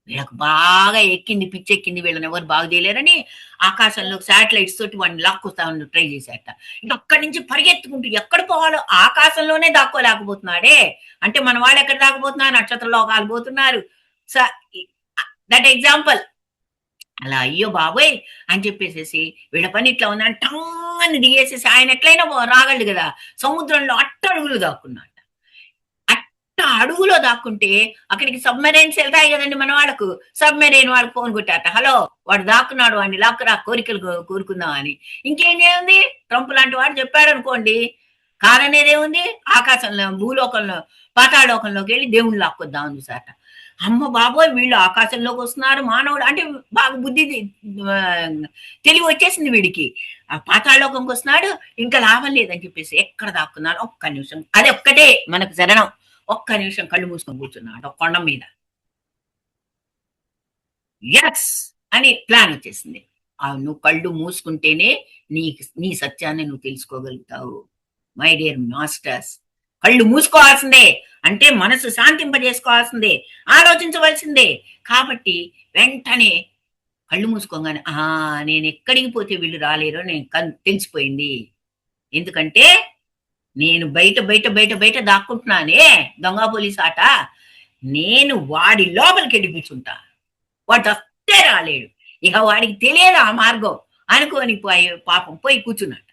వీళ్ళకు బాగా ఎక్కింది పిచ్చెక్కింది, వీళ్ళని ఎవరు బాగు చేయలేరని ఆకాశంలో శాటిలైట్స్ తోటి వాడిని లాక్కొస్తామని ట్రై చేశాట. ఇంకా అక్కడి నుంచి పరిగెత్తుకుంటూ ఎక్కడ పోవాలో ఆకాశంలోనే దాక్కోలేకపోతున్నాడే. అంటే మన వాళ్ళు ఎక్కడ దాకపోతున్నారు, నక్షత్రంలో కాలిపోతున్నారు. That example. అలా అయ్యో బాబోయ్ అని చెప్పేసేసి వీళ్ళ పని ఇట్లా ఉందని టంగని దిగేసేసి ఆయన ఎట్లయినా రాగలడు కదా, సముద్రంలో అట్టడుగులు దాక్కున్నాడు. అడుగులో దాక్కుంటే అక్కడికి సబ్మెరైన్స్ వెళ్తాయి కదండి మన వాళ్ళకు. సబ్మెరైన్ వాళ్ళకి ఫోన్ కొట్టాట, హలో వాడు దాక్కున్నాడు వాడిని లాక్కురా కోరికలు కోరుకుందాం అని. ఇంకేం చేయండి, ట్రంప్ లాంటి వాడు చెప్పాడు అనుకోండి, కాదనేదేముంది, ఆకాశంలో భూలోకంలో పాతాళలోకంలోకి వెళ్ళి దేవుణ్ణి లాక్కొద్దామని చూసాట. అమ్మ బాబోయ్ వీళ్ళు ఆకాశంలోకి వస్తున్నారు, మానవుడు అంటే బాగా బుద్ధి తెలివి వచ్చేసింది వీడికి. ఆ పాతాళలోకంకి వస్తున్నాడు, ఇంకా లాభం లేదని చెప్పేసి ఎక్కడ దాక్కున్నాను ఒక్క నిమిషం, అది ఒక్కటే మనకు శరణం. ఒక్క నిమిషం కళ్ళు మూసుకొని కూర్చున్నాడు ఒక కొండ మీద. ఎస్ అని ప్లాన్ వచ్చేసింది. నువ్వు కళ్ళు మూసుకుంటేనే నీ సత్యాన్ని నువ్వు తెలుసుకోగలుగుతావు. మై డియర్ మాస్టర్స్, కళ్ళు మూసుకోవాల్సిందే, అంటే మనసు శాంతింపజేసుకోవాల్సిందే, ఆలోచించవలసిందే. కాబట్టి వెంటనే కళ్ళు మూసుకోగానే నేను ఎక్కడికి పోతే వీళ్ళు రాలేరో నేను తెలిసిపోయింది. ఎందుకంటే నేను బయట బయట బయట బయట దాక్కుంటున్నానే దొంగ పోలీస్ ఆట, నేను వాడి లోపలికి వెళ్ళి కూర్చుంటా, వాడు వస్తే రాలేడు, ఇక వాడికి తెలియదు ఆ మార్గం అనుకోని పాపం పోయి కూర్చున్నాడు.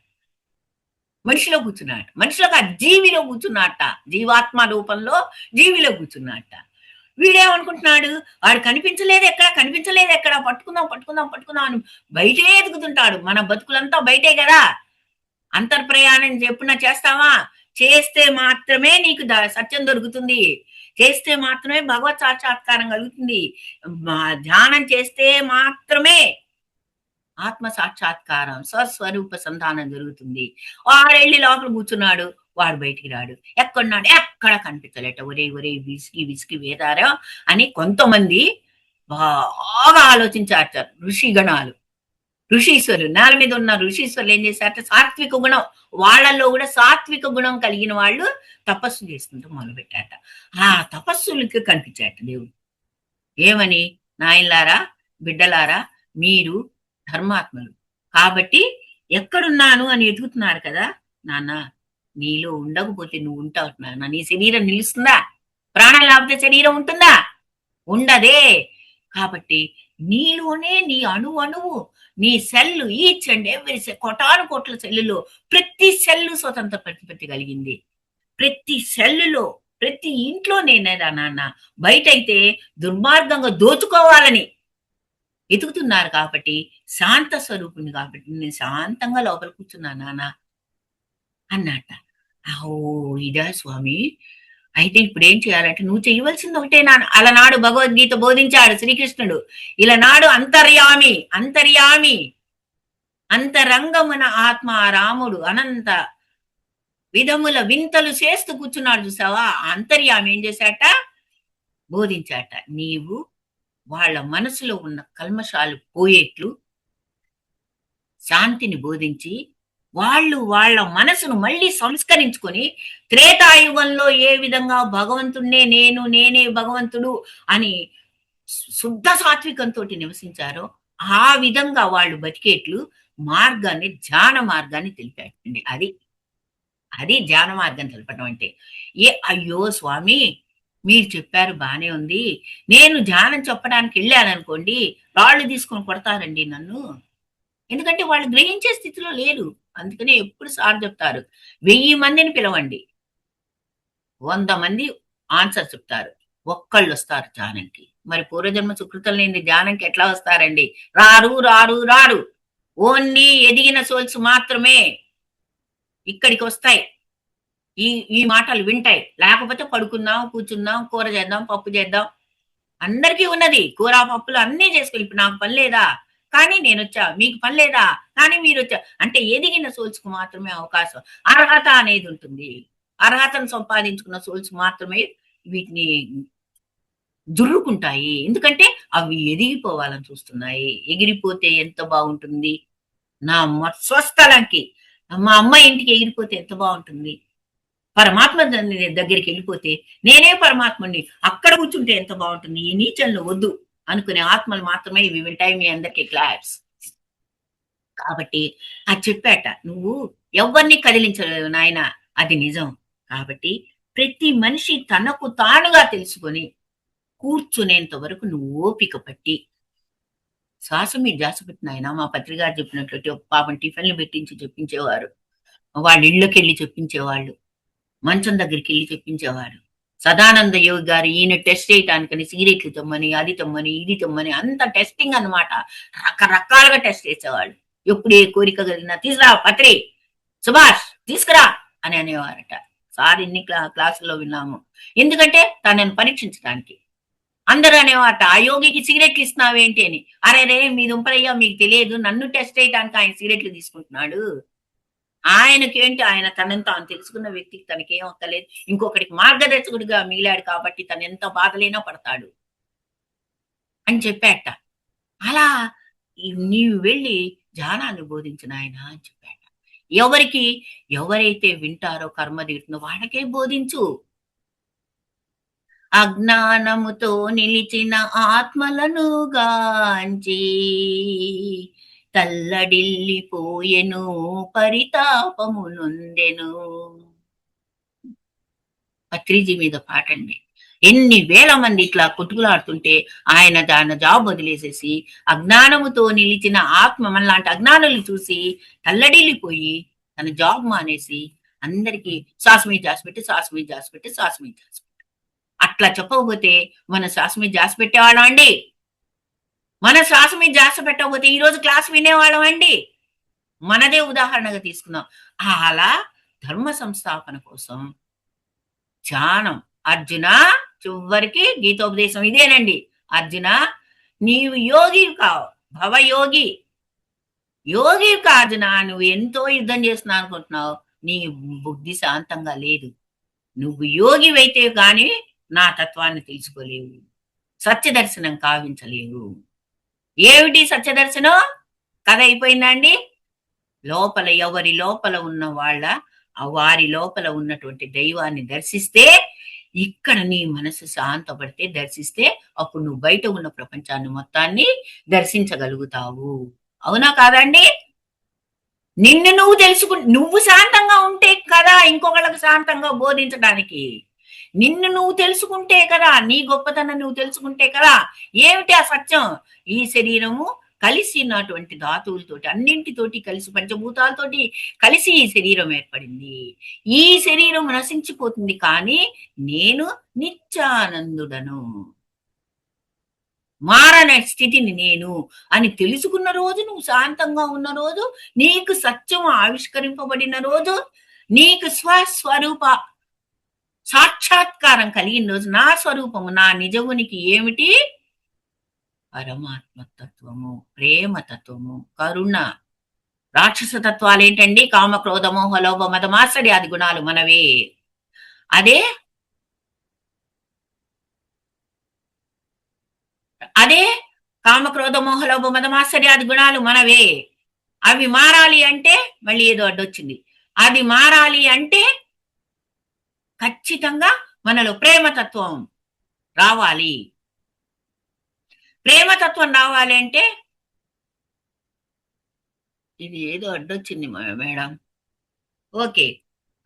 మనిషిలో కూర్చున్నాడు, మనిషిలో జీవిలో కూర్చున్నట్ట, జీవాత్మ రూపంలో జీవిలో కూర్చున్నట్ట. వీడేమనుకుంటున్నాడు, వాడు కనిపించలేదు ఎక్కడ పట్టుకుందాం పట్టుకుందాం పట్టుకుందాం అని బయటే ఎదుగుతుంటాడు. మన బతుకులంతా బయటే కదా. అంతర్ప్రయాణం చెప్పున చేస్తావా, చేస్తే మాత్రమే నీకు సత్యం దొరుకుతుంది, చేస్తే మాత్రమే భగవత్ సాక్షాత్కారం కలుగుతుంది, ధ్యానం చేస్తే మాత్రమే ఆత్మ సాక్షాత్కారం స్వస్వరూప సంధానం జరుగుతుంది. వాడెళ్ళి లోపల కూర్చున్నాడు, వాడు బయటికి రాడు, ఎక్కడున్నాడు ఎక్కడ కనిపించలేట. ఒరే ఒరే విసికి విసికి వేదారా అని కొంతమంది బాగా ఆలోచించారు ఋషిగణాలు, ఋషీశ్వరులు. నేల మీద ఉన్న ఋషీశ్వరులు ఏం చేశారంటే సాత్విక గుణం, వాళ్ళల్లో కూడా సాత్విక గుణం కలిగిన వాళ్ళు తపస్సు చేసుకుంటూ మొదలుపెట్టారట. ఆ తపస్సులకి కనిపించారట దేవుడు. ఏమని, నాయనలారా బిడ్డలారా మీరు ధర్మాత్మలు కాబట్టి ఎక్కడున్నాను అని ఎదుగుతున్నారు కదా నాన్న, నీలో ఉండకపోతే నువ్వు ఉంటావు నాన్న, నీ శరీరం నిలుస్తుందా, ప్రాణం లేకపోతే శరీరం ఉంటుందా, ఉండదే. కాబట్టి నీలోనే నీ అణువు నీ సెల్లు ఈచ్ అండ్ ఎవ్రీ కోటాను కోట్ల సెల్లులో ప్రతి సెల్లు స్వతంత్ర ప్రతిపత్తి కలిగింది. ప్రతి సెల్లులో, ప్రతి ఇంట్లో నేనేరా నాన్న. బయటైతే దుర్మార్గంగా దోచుకోవాలని ఎతుకుతున్నారు కాబట్టి, శాంత స్వరూపుని కాబట్టి నేను శాంతంగా లోపల కూర్చున్నా నాన్న అన్నట్ట. ఇదా స్వామి? అయితే ఇప్పుడేం చేయాలంటే నువ్వు చేయవలసింది ఒకటే నాన్న. అలనాడు భగవద్గీత బోధించాడు శ్రీకృష్ణుడు. ఇలనాడు అంతర్యామి, అంతర్యామి, అంతరంగమున ఆత్మ రాముడు అనంత విధముల వింతలు చేస్తూ కూర్చున్నాడు చూసావా? అంతర్యామి ఏం చేశాట? బోధించాట. నీవు వాళ్ళ మనసులో ఉన్న కల్మషాలు పోయేట్లు శాంతిని బోధించి వాళ్ళు వాళ్ళ మనసును మళ్ళీ సంస్కరించుకొని త్రేతాయుగంలో ఏ విధంగా భగవంతుణ్ణే నేను, నేనే భగవంతుడు అని శుద్ధ సాత్వికంతో నివసించారో ఆ విధంగా వాళ్ళు బతికేట్లు మార్గాన్ని, ధ్యాన మార్గాన్ని తెలిపాడండి. అది అది ధ్యాన మార్గం తెలపడం అంటే. అయ్యో స్వామి మీరు చెప్పారు బానే ఉంది. నేను ధ్యానం చెప్పడానికి వెళ్ళాననుకోండి, రాళ్ళు తీసుకొని కొడతారండి నన్ను. ఎందుకంటే వాళ్ళు గ్రహించే స్థితిలో లేరు. అందుకనే ఎప్పుడు సార్ చెప్తారు, 1000 మందిని పిలవండి, 100 మంది ఆన్సర్ చెప్తారు, ఒక్కళ్ళు వస్తారు ధ్యానంకి. మరి పూర్వజన్మ సుకృతం లేని ధ్యానంకి ఎట్లా వస్తారండి? రారు రారు రారు. ఓన్లీ ఎదిగిన సోల్స్ మాత్రమే ఇక్కడికి వస్తాయి. ఈ ఈ మాటలు వింటాయి. లేకపోతే పడుకుందాం, కూర్చుందాం, కూర చేద్దాం, పప్పు చేద్దాం. అందరికీ ఉన్నది కూర పప్పులు అన్నీ చేసుకోవాలి. ఇప్పుడు నాకు పని లేదా కానీ నేనొచ్చా, మీకు పని లేదా కానీ మీరొచ్చా. అంటే ఎదిగిన సోల్స్ కు మాత్రమే అవకాశం. అర్హత అనేది ఉంటుంది. అర్హతను సంపాదించుకున్న సోల్స్ మాత్రమే వీటిని జుర్రుకుంటాయి. ఎందుకంటే అవి ఎదిగిపోవాలని చూస్తున్నాయి. ఎగిరిపోతే ఎంత బాగుంటుంది. నా స్వస్థలంకి మా అమ్మ ఇంటికి ఎగిరిపోతే ఎంత బాగుంటుంది. పరమాత్మ దగ్గరికి వెళ్ళిపోతే నేనే పరమాత్మని అక్కడ కూర్చుంటే ఎంత బాగుంటుంది. ఈ నీచంలో వద్దు అనుకునే ఆత్మలు మాత్రమే ఇవి వింటాయి. మీ అందరికి క్లాప్స్. కాబట్టి అది చెప్పాట, నువ్వు ఎవరిని కదిలించలేవు నాయన, అది నిజం. కాబట్టి ప్రతి మనిషి తనకు తానుగా తెలుసుకొని కూర్చునేంత వరకు నువ్వు ఓపిక పట్టి శ్వాస మీద ధ్యాస పెట్టిన ఆయన మా పత్రికారు చెప్పినట్లు పాపం టిఫిన్లు పెట్టించి చెప్పించేవారు. వాళ్ళ ఇళ్ళకి వెళ్ళి చెప్పించేవాళ్ళు, మంచం దగ్గరికి వెళ్ళి చెప్పించేవాడు. సదానంద యోగి గారు ఈయన టెస్ట్ చేయటానికని సిగరెట్లు తెమ్మని, అది తెమ్మని, ఇది తెమ్మని, అంత టెస్టింగ్ అనమాట. రకరకాలుగా టెస్ట్ చేసేవాళ్ళు. ఎప్పుడు ఏ కోరిక కలిగినా తీసుకురా పత్రి, సుభాష్ తీసుకురా అని అనేవారట. సార్ ఇన్ని క్లాసుల్లో విన్నాము. ఎందుకంటే తనని పరీక్షించడానికి. అందరూ అనేవారట, ఆ యోగికి సిగరెట్లు ఇస్తున్నావేంటి అని. అరే రే మీ దుంపలయ్యా, మీకు తెలియదు, నన్ను టెస్ట్ చేయడానికి ఆయన సిగరెట్లు తీసుకుంటున్నాడు. ఆయనకేంటి, ఆయన తనని తాను తెలుసుకున్న వ్యక్తికి తనకేం అక్కలేదు. ఇంకొకటికి మార్గదర్శకుడిగా మిగిలాడు కాబట్టి తను ఎంత బాధలైనా పడతాడు అని చెప్పాట. అలా నీవు వెళ్ళి ధ్యానాన్ని బోధించిన ఆయన అని చెప్పాట. ఎవరైతే వింటారో కర్మ తీరుతుందో వాళ్ళకే బోధించు. అజ్ఞానముతో నిలిచిన ఆత్మలను గాంచి తల్లడిల్లిపోయెను, పరితాపము నొందెను. పత్రిజీ మీద పాటండి. ఎన్ని వేల మంది ఇట్లా కొట్టుకులాడుతుంటే ఆయన దాని జాబ్ వదిలేసేసి అజ్ఞానముతో నిలిచిన ఆత్మ మనలాంటి అజ్ఞానులు చూసి తల్లడిల్లిపోయి తన జాబ్ మానేసి అందరికీ శ్వాస మీద జాసి పెట్టి, శ్వాస మీద జాసి పెట్టి, శ్వాస మీద జాసి పెట్టి. అట్లా చెప్పకపోతే మన శ్వాస మీద జాసి పెట్టేవాళ్ళం అండి. మన శ్వాస మీద జాస పెట్టకపోతే ఈ రోజు క్లాస్ వినేవాళ్ళం అండి. మనదే ఉదాహరణగా తీసుకుందాం. అలా ధర్మ సంస్థాపన కోసం ధ్యానం. అర్జున చివరికి గీతోపదేశం ఇదేనండి. అర్జున నీవు యోగి కావు, భవయోగి. యోగి కా అర్జున, నువ్వు ఎంతో యుద్ధం చేస్తున్నావు అనుకుంటున్నావు, నీ బుద్ధి శాంతంగా లేదు. నువ్వు యోగివైతే గాని నా తత్వాన్ని తెలుసుకోలేవు, సత్యదర్శనం కావించలేవు. ఏమిటి సత్యదర్శనం? కథ అయిపోయిందండి. లోపల ఎవరి లోపల ఉన్న వారి లోపల ఉన్నటువంటి దైవాన్ని దర్శిస్తే, ఇక్కడ నీ మనసు శాంతపడితే దర్శిస్తే అప్పుడు నువ్వు బయట ఉన్న ప్రపంచాన్ని మొత్తాన్ని దర్శించగలుగుతావు. అవునా కాదండి? నిన్ను నువ్వు నువ్వు శాంతంగా ఉంటే కదా ఇంకొకళ్ళకు శాంతంగా బోధించడానికి. నిన్ను నువ్వు తెలుసుకుంటే కదా, నీ గొప్పతనం నువ్వు తెలుసుకుంటే కదా. ఏమిటి ఆ సత్యం? ఈ శరీరము కలిసినటువంటి ధాతువులతోటి అన్నింటితోటి కలిసి పంచభూతాలతోటి కలిసి ఈ శరీరం ఏర్పడింది. ఈ శరీరం నశించిపోతుంది, కానీ నేను నిత్యానందుడను, మారని స్థితిని నేను అని తెలుసుకున్న రోజు, నువ్వు శాంతంగా ఉన్న రోజు, నీకు సత్యం ఆవిష్కరింపబడిన రోజు, నీకు స్వస్వరూప సాక్షాత్కారం కలిగిన రోజు, నా స్వరూపము, నా నిజమునికి ఏమిటి? పరమాత్మ తత్వము, ప్రేమ తత్వము, కరుణ. రాక్షస తత్వాలు ఏంటండి? కామ, క్రోధ, మోహ, లోభ, మద, మాత్సర్యాది గుణాలు మనవే. అదే అదే కామ, క్రోధ, మోహ, లోభ, మద, మాత్సర్యాది గుణాలు మనవే. అవి మారాలి అంటే మళ్ళీ ఏదో అడ్డొచ్చింది. అది మారాలి అంటే ఖచ్చితంగా మనలో ప్రేమతత్వం రావాలి. ప్రేమతత్వం రావాలి అంటే ఇది ఏదో అడ్డొచ్చింది మేడం. ఓకే,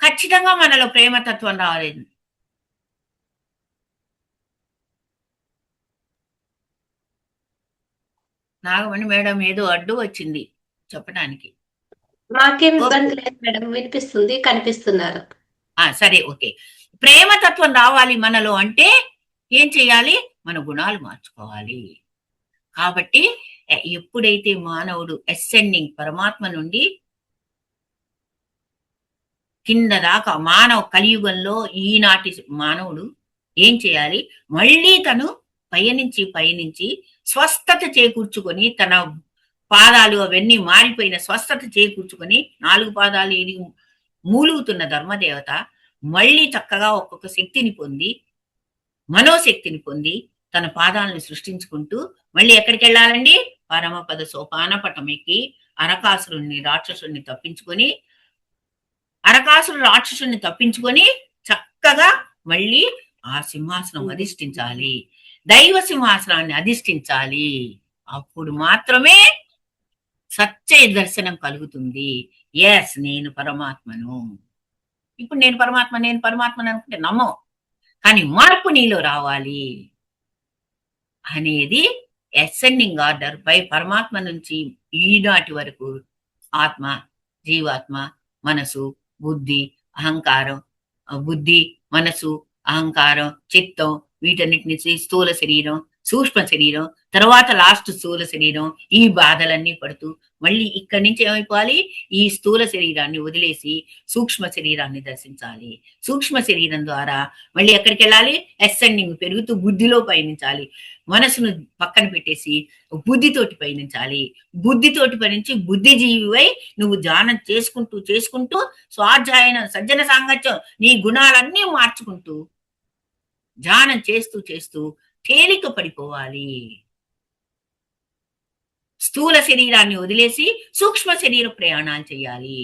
ఖచ్చితంగా మనలో ప్రేమతత్వం రావాలి. నాగమణి మేడం ఏదో అడ్డు వచ్చింది చెప్పడానికి. మాకేం ఇబ్బంది లేదు మేడం, వినిపిస్తుంది, కనిపిస్తున్నారు. సరే, ఓకే. ప్రేమతత్వం రావాలి మనలో అంటే ఏం చేయాలి? మన గుణాలు మార్చుకోవాలి. కాబట్టి ఎప్పుడైతే మానవుడు అసెండింగ్ పరమాత్మ నుండి కింద దాకా మానవ కలియుగంలో ఈనాటి మానవుడు ఏం చేయాలి? మళ్ళీ తను పయనించి స్వస్థత చేకూర్చుకొని, తన పాదాలు అవన్నీ మారిపోయిన స్వస్థత చేకూర్చుకొని, 4 పాదాలు ఇది మూలుగుతున్న ధర్మదేవత మళ్ళీ చక్కగా ఒక్కొక్క శక్తిని పొంది, మనోశక్తిని పొంది, తన పాదాలను సృష్టించుకుంటూ మళ్ళీ ఎక్కడికి వెళ్ళాలండి? పరమపద సోపాన పటమెక్కి రాక్షసుని తప్పించుకొని చక్కగా మళ్ళీ ఆ సింహాసనం అధిష్ఠించాలి, దైవ సింహాసనాన్ని అధిష్ఠించాలి. అప్పుడు మాత్రమే సత్య దర్శనం కలుగుతుంది. ఎస్, నేను పరమాత్మను. ఇప్పుడు నేను పరమాత్మను అనుకుంటే నమ్మం, కానీ మార్పు నీలో రావాలి అనేది అసెండింగ్ ఆర్డర్ పై పరమాత్మ నుంచి ఈనాటి వరకు ఆత్మ, జీవాత్మ, మనసు, బుద్ధి, అహంకారం, బుద్ధి, మనసు, అహంకారం, చిత్తం, వీటన్నిటిని స్థూల శరీరం, సూక్ష్మ శరీరం, తర్వాత లాస్ట్ స్థూల శరీరం, ఈ బాధలన్నీ పడుతూ మళ్ళీ ఇక్కడి నుంచి ఏమైపోవాలి? ఈ స్థూల శరీరాన్ని వదిలేసి సూక్ష్మ శరీరాన్ని దర్శించాలి. సూక్ష్మ శరీరం ద్వారా మళ్ళీ ఎక్కడికి వెళ్ళాలి? అసెండింగ్ పెరుగుతూ బుద్ధిలో పయనించాలి. మనసును పక్కన పెట్టేసి బుద్ధితోటి పయనించాలి. బుద్ధితోటి పయనించి బుద్ధిజీవివై నువ్వు ధ్యానం చేసుకుంటూ స్వాధ్యాయనం, సజ్జన సాంగత్యం, నీ గుణాలన్నీ మార్చుకుంటూ ధ్యానం చేస్తూ తేలిక పడిపోవాలి. స్థూల శరీరాన్ని వదిలేసి సూక్ష్మ శరీర ప్రయాణాలు చేయాలి.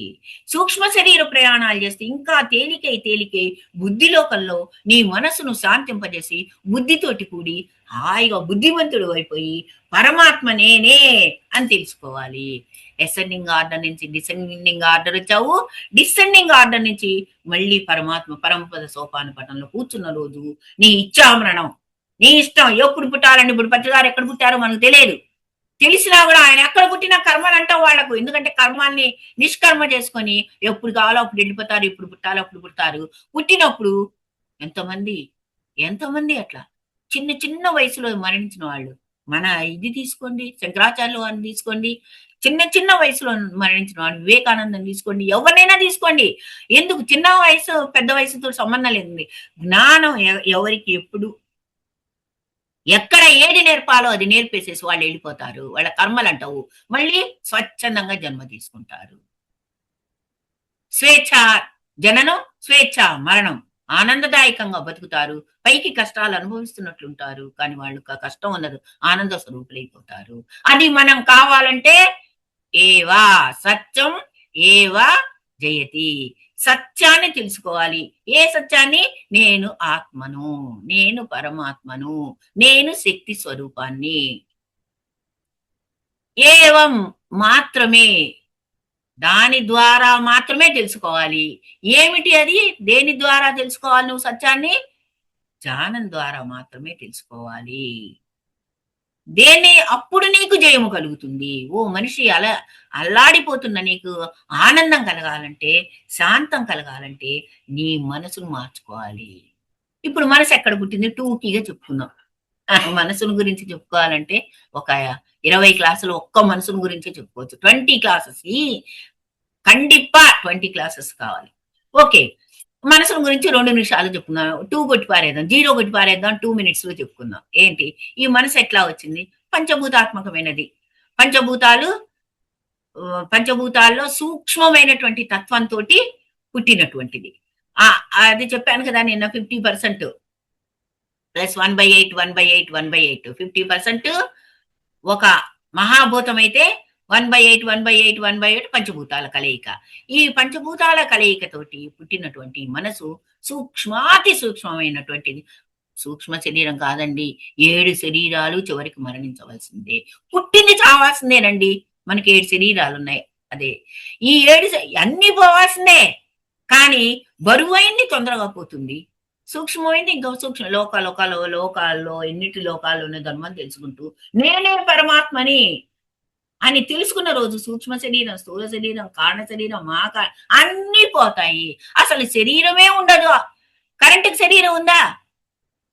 సూక్ష్మ శరీర ప్రయాణాలు చేస్తే ఇంకా తేలికై బుద్ధిలోకంలో నీ మనసును శాంతింపజేసి బుద్ధితోటి కూడి హాయిగా బుద్ధిమంతుడు అయిపోయి పరమాత్మ నేనే అని తెలుసుకోవాలి. అసెండింగ్ ఆర్డర్ నుంచి డిసెండింగ్ ఆర్డర్ వచ్చావు, డిసెండింగ్ ఆర్డర్ నుంచి మళ్ళీ పరమాత్మ పరమపద సోపాన పటంలో కూర్చున్న రోజు నీ ఇచ్చామరణం, నీ ఇష్టం. ఎప్పుడు పుట్టాలండి? ఇప్పుడు పట్టుగారు ఎక్కడ పుట్టారో మనకు తెలియదు. తెలిసినా కూడా ఆయన ఎక్కడ పుట్టినా కర్మలు అంటావు వాళ్లకు. ఎందుకంటే కర్మాన్ని నిష్కర్మ చేసుకొని ఎప్పుడు కావాలో అప్పుడు వెళ్ళిపోతారు, ఎప్పుడు పుట్టాలో అప్పుడు పుడతారు. పుట్టినప్పుడు ఎంతమంది అట్లా చిన్న వయసులో మరణించిన వాళ్ళు. మన ఇది తీసుకోండి, శంకరాచార్యులు వారిని తీసుకోండి, చిన్న వయసులో మరణించిన వాడు, వివేకానందం తీసుకోండి, ఎవరినైనా తీసుకోండి. ఎందుకు? చిన్న వయసు పెద్ద వయసుతో సంబంధం లేదండి. జ్ఞానం ఎవరికి ఎప్పుడు ఎక్కడ ఏది నేర్పాలో అది నేర్పేసేసి వాళ్ళు వెళ్ళిపోతారు. వాళ్ళ కర్మలు అంటావు, మళ్ళీ స్వచ్ఛందంగా జన్మ తీసుకుంటారు. స్వేచ్ఛ జననం, స్వేచ్ఛ మరణం, ఆనందదాయకంగా బతుకుతారు. పైకి కష్టాలు అనుభవిస్తున్నట్లుంటారు, కానీ వాళ్ళు కష్టం ఉండదు, ఆనంద స్వరూపులైపోతారు. అది మనం కావాలంటే ఏవా సత్యం ఏవా జయతి, సత్యాన్ని తెలుసుకోవాలి. ఏ సత్యాన్ని? నేను ఆత్మను, నేను పరమాత్మను, నేను శక్తి స్వరూపాన్ని. ఏవం మాత్రమే, దాని ద్వారా మాత్రమే తెలుసుకోవాలి. ఏమిటి అది? దేని ద్వారా తెలుసుకోవాలి నువ్వు సత్యాన్ని? జ్ఞానం ద్వారా మాత్రమే తెలుసుకోవాలి. దేన్ని అప్పుడు నీకు జయము కలుగుతుంది. ఓ మనిషి అల్లాడిపోతున్న నీకు ఆనందం కలగాలంటే, శాంతం కలగాలంటే నీ మనసును మార్చుకోవాలి. ఇప్పుడు మనసు ఎక్కడ పుట్టింది? టూకీగా చెప్పుకుందాం. మనసును గురించి చెప్పుకోవాలంటే ఒక 20 క్లాసులు ఒక్క మనసును గురించే చెప్పుకోవచ్చు. 20 క్లాసెస్ కండిప్పా 20 క్లాసెస్ కావాలి. ఓకే. మనసును గురించి 2 నిమిషాలు చెప్పుకుందాం. 2 కొట్టి పారేద్దాం. 0 కొట్టి పారేద్దాం. 2 మినిట్స్ లో చెప్పుకుందాం. ఏంటి? ఈ మనసు ఎట్లా వచ్చింది? పంచభూతాత్మకమైనది. పంచభూతాలు పంచభూతాల్లో సూక్ష్మమైనటువంటి తత్వంతోటి పుట్టినటువంటిది. అది చెప్పాను కదా నిన్న 50% ప్లస్ 1/8 1/8 1/8 50% ఒక మహాభూతం అయితే 1/8 1/8 1/8 పంచభూతాల కలయిక. ఈ పంచభూతాల కలయికతోటి పుట్టినటువంటి మనసు సూక్ష్మాతి సూక్ష్మమైనటువంటిది. సూక్ష్మ శరీరం కాదండి. 7 శరీరాలు చివరికి మరణించవలసిందే. పుట్టింది చావాల్సిందేనండి. మనకి 7 శరీరాలు ఉన్నాయి. అదే ఈ 7 అన్ని పోవాల్సిందే. కానీ బరువైంది తొందరగా పోతుంది. సూక్ష్మమైంది ఇంకా సూక్ష్మ లోకాల్లో ఎన్నిటి లోకాల్లో ఉన్న ధర్మం తెలుసుకుంటూ నేనే పరమాత్మని అని తెలుసుకున్న రోజు సూక్ష్మ శరీరం, స్థూల శరీరం, కారణ శరీరం, అన్ని పోతాయి. అసలు శరీరమే ఉండదు. కరెంటుకి శరీరం ఉందా?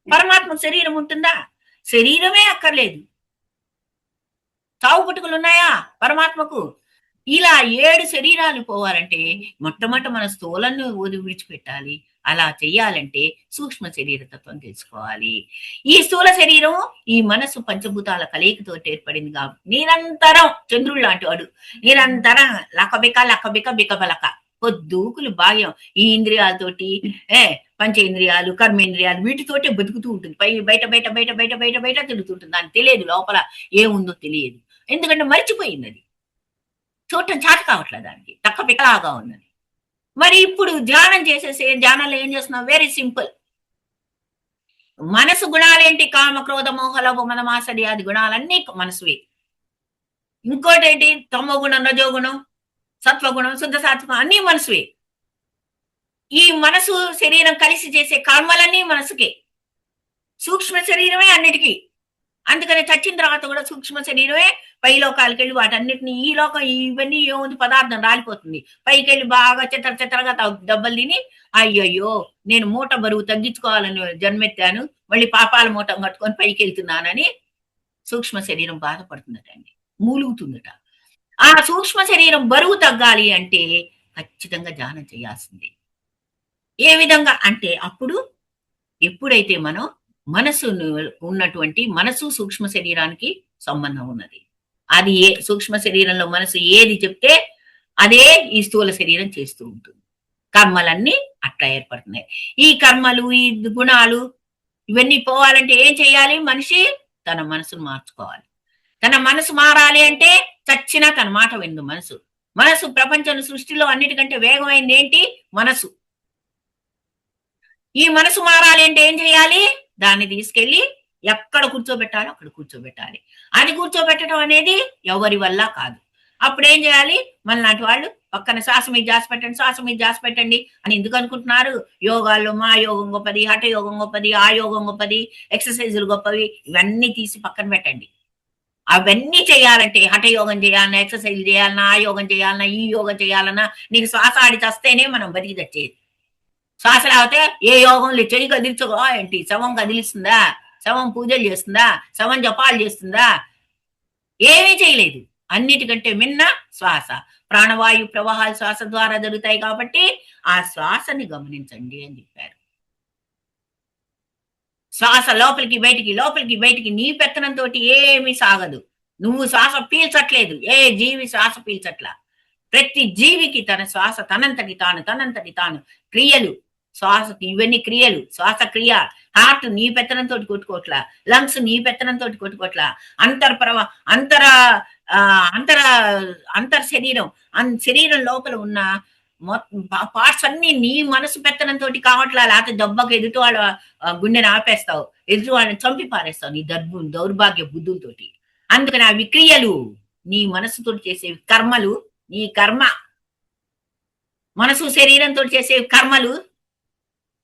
పరమాత్మకు శరీరం ఉంటుందా? శరీరమే అక్కర్లేదు. చావు పుట్టుకలు ఉన్నాయా పరమాత్మకు? ఇలా 7 శరీరాలు పోవాలంటే మొట్టమొదట మన స్థూలను విడిచిపెట్టాలి. అలా చెయ్యాలంటే సూక్ష్మ శరీర తత్వం తెలుసుకోవాలి. ఈ స్థూల శరీరం ఈ మనసు పంచభూతాల కలయికతో ఏర్పడింది కాబట్టి నిరంతరం చంద్రుడు లాంటి వాడు నిరంతరం లకబిక బికబలక పొద్దుకులు భాగ్యం ఈ ఇంద్రియాలతోటి పంచేంద్రియాలు కర్మేంద్రియాలు వీటితోటే బతుకుతూ ఉంటుంది. బయట బయట బయట బయట బయట బయట తిరుగుతుంటుంది. దానికి తెలియదు లోపల ఏముందో తెలియదు. ఎందుకంటే మర్చిపోయింది. అది చూడటం చేత కావట్లేదు. దానికి తక్క పిక్కలాగా ఉన్నది. మరి ఇప్పుడు ధ్యానంలో ఏం చేస్తున్నాం? Very simple. మనసు గుణాలేంటి? కామ క్రోధ మోహ లోభ మద మాత్సర్యాది గుణాలన్నీ మనసువే. ఇంకోటి ఏంటి? తమో గుణం, రజోగుణం, సత్వగుణం, శుద్ధ సాత్వికం అన్ని మనసువే. ఈ మనసు శరీరం కలిసి చేసే కర్మలన్నీ మనసుకే. సూక్ష్మ శరీరమే అన్నిటికీ. అందుకని చచ్చిన తర్వాత కూడా సూక్ష్మ శరీరమే పై లోకాలకు వెళ్ళి వాటన్నిటిని ఈ లోకం ఇవన్నీ ఏముంది పదార్థం రాలిపోతుంది. పైకి వెళ్ళి బాగా చిత్రగా దెబ్బలు తిని అయ్యయ్యో నేను మూట బరువు తగ్గించుకోవాలని జన్మెత్తాను, మళ్ళీ పాపాల మూట కట్టుకొని పైకి వెళ్తున్నానని సూక్ష్మ శరీరం బాధపడుతుందట అండి, మూలుగుతుందట. ఆ సూక్ష్మ శరీరం బరువు తగ్గాలి అంటే ఖచ్చితంగా ధ్యానం చేయాల్సిందే. ఏ విధంగా అంటే అప్పుడు ఎప్పుడైతే మనం మనసు ఉన్నటువంటి మనసు సూక్ష్మ శరీరానికి సంబంధం ఉన్నది. అది సూక్ష్మ శరీరంలో మనసు ఏది చెప్తే అదే ఈ స్థూల శరీరం చేస్తూ ఉంటుంది. కర్మలన్నీ అట్లా ఏర్పడుతున్నాయి. ఈ కర్మలు ఈ గుణాలు ఇవన్నీ పోవాలంటే ఏం చేయాలి? మనిషి తన మనసును మార్చుకోవాలి. తన మనసు మారాలి అంటే చచ్చినా తన మాట విందు మనసు ప్రపంచం సృష్టిలో అన్నిటికంటే వేగమైంది ఏంటి? మనసు. ఈ మనసు మారాలి అంటే ఏం చేయాలి? దాన్ని తీసుకెళ్లి ఎక్కడ కూర్చోబెట్టాలో అక్కడ కూర్చోబెట్టాలి. అది కూర్చోబెట్టడం అనేది ఎవరి వల్ల కాదు. అప్పుడు ఏం చేయాలి? మనలాంటి వాళ్ళు పక్కన శ్వాస మీద జాసి పెట్టండి అని ఎందుకు అనుకుంటున్నారు? యోగాల్లో మా యోగం గొప్పది, హఠ యోగం గొప్పది, ఆ యోగం గొప్పది, ఎక్సర్సైజులు గొప్పవి, ఇవన్నీ తీసి పక్కన పెట్టండి. అవన్నీ చేయాలంటే హఠ యోగం చేయాలన్నా, ఎక్సర్సైజ్ చేయాలన్నా, ఆ యోగం చేయాలన్నా, ఈ యోగం చేయాలన్నా నీకు శ్వాస ఆడి చస్తేనే మనం బతికి తెచ్చేది. శ్వాస లేకపోతే ఏ యోగం లేదు. చెయ్యి కదిలించుకో ఏంటి? శవం కదిలిస్తుందా? శవం పూజలు చేస్తుందా? శవం జపాలు చేస్తుందా? ఏమీ చేయలేదు. అన్నిటికంటే మిన్న శ్వాస. ప్రాణవాయు ప్రవాహాలు శ్వాస ద్వారా జరుగుతాయి కాబట్టి ఆ శ్వాసని గమనించండి అని చెప్పారు. శ్వాస లోపలికి బయటికి నీ పెత్తనంతో ఏమీ సాగదు. నువ్వు శ్వాస పీల్చట్లేదు. ఏ జీవి శ్వాస పీల్చట్లా. ప్రతి జీవికి తన శ్వాస తనంతటి తాను క్రియలు, శ్వాసకి ఇవన్నీ క్రియలు, శ్వాసక్రియ. హార్ట్ నీ పెత్తనంతో కొట్టుకోవట్లా, లంగ్స్ నీ పెత్తనంతో కొట్టుకోవట్లా, అంతర్ శరీరం లోపల ఉన్న పార్ట్స్ అన్ని నీ మనసు పెత్తనంతో కావట్లా. లేకపోతే దెబ్బకి ఎదుటి వాళ్ళ గుండెని ఆపేస్తావు, ఎదుటి వాళ్ళని చంపి పారేస్తావు నీ దౌర్భాగ్య బుద్ధులతోటి. అందుకని అవి క్రియలు, నీ మనసుతో చేసేవి కర్మలు. నీ కర్మ మనసు శరీరంతో చేసేవి కర్మలు,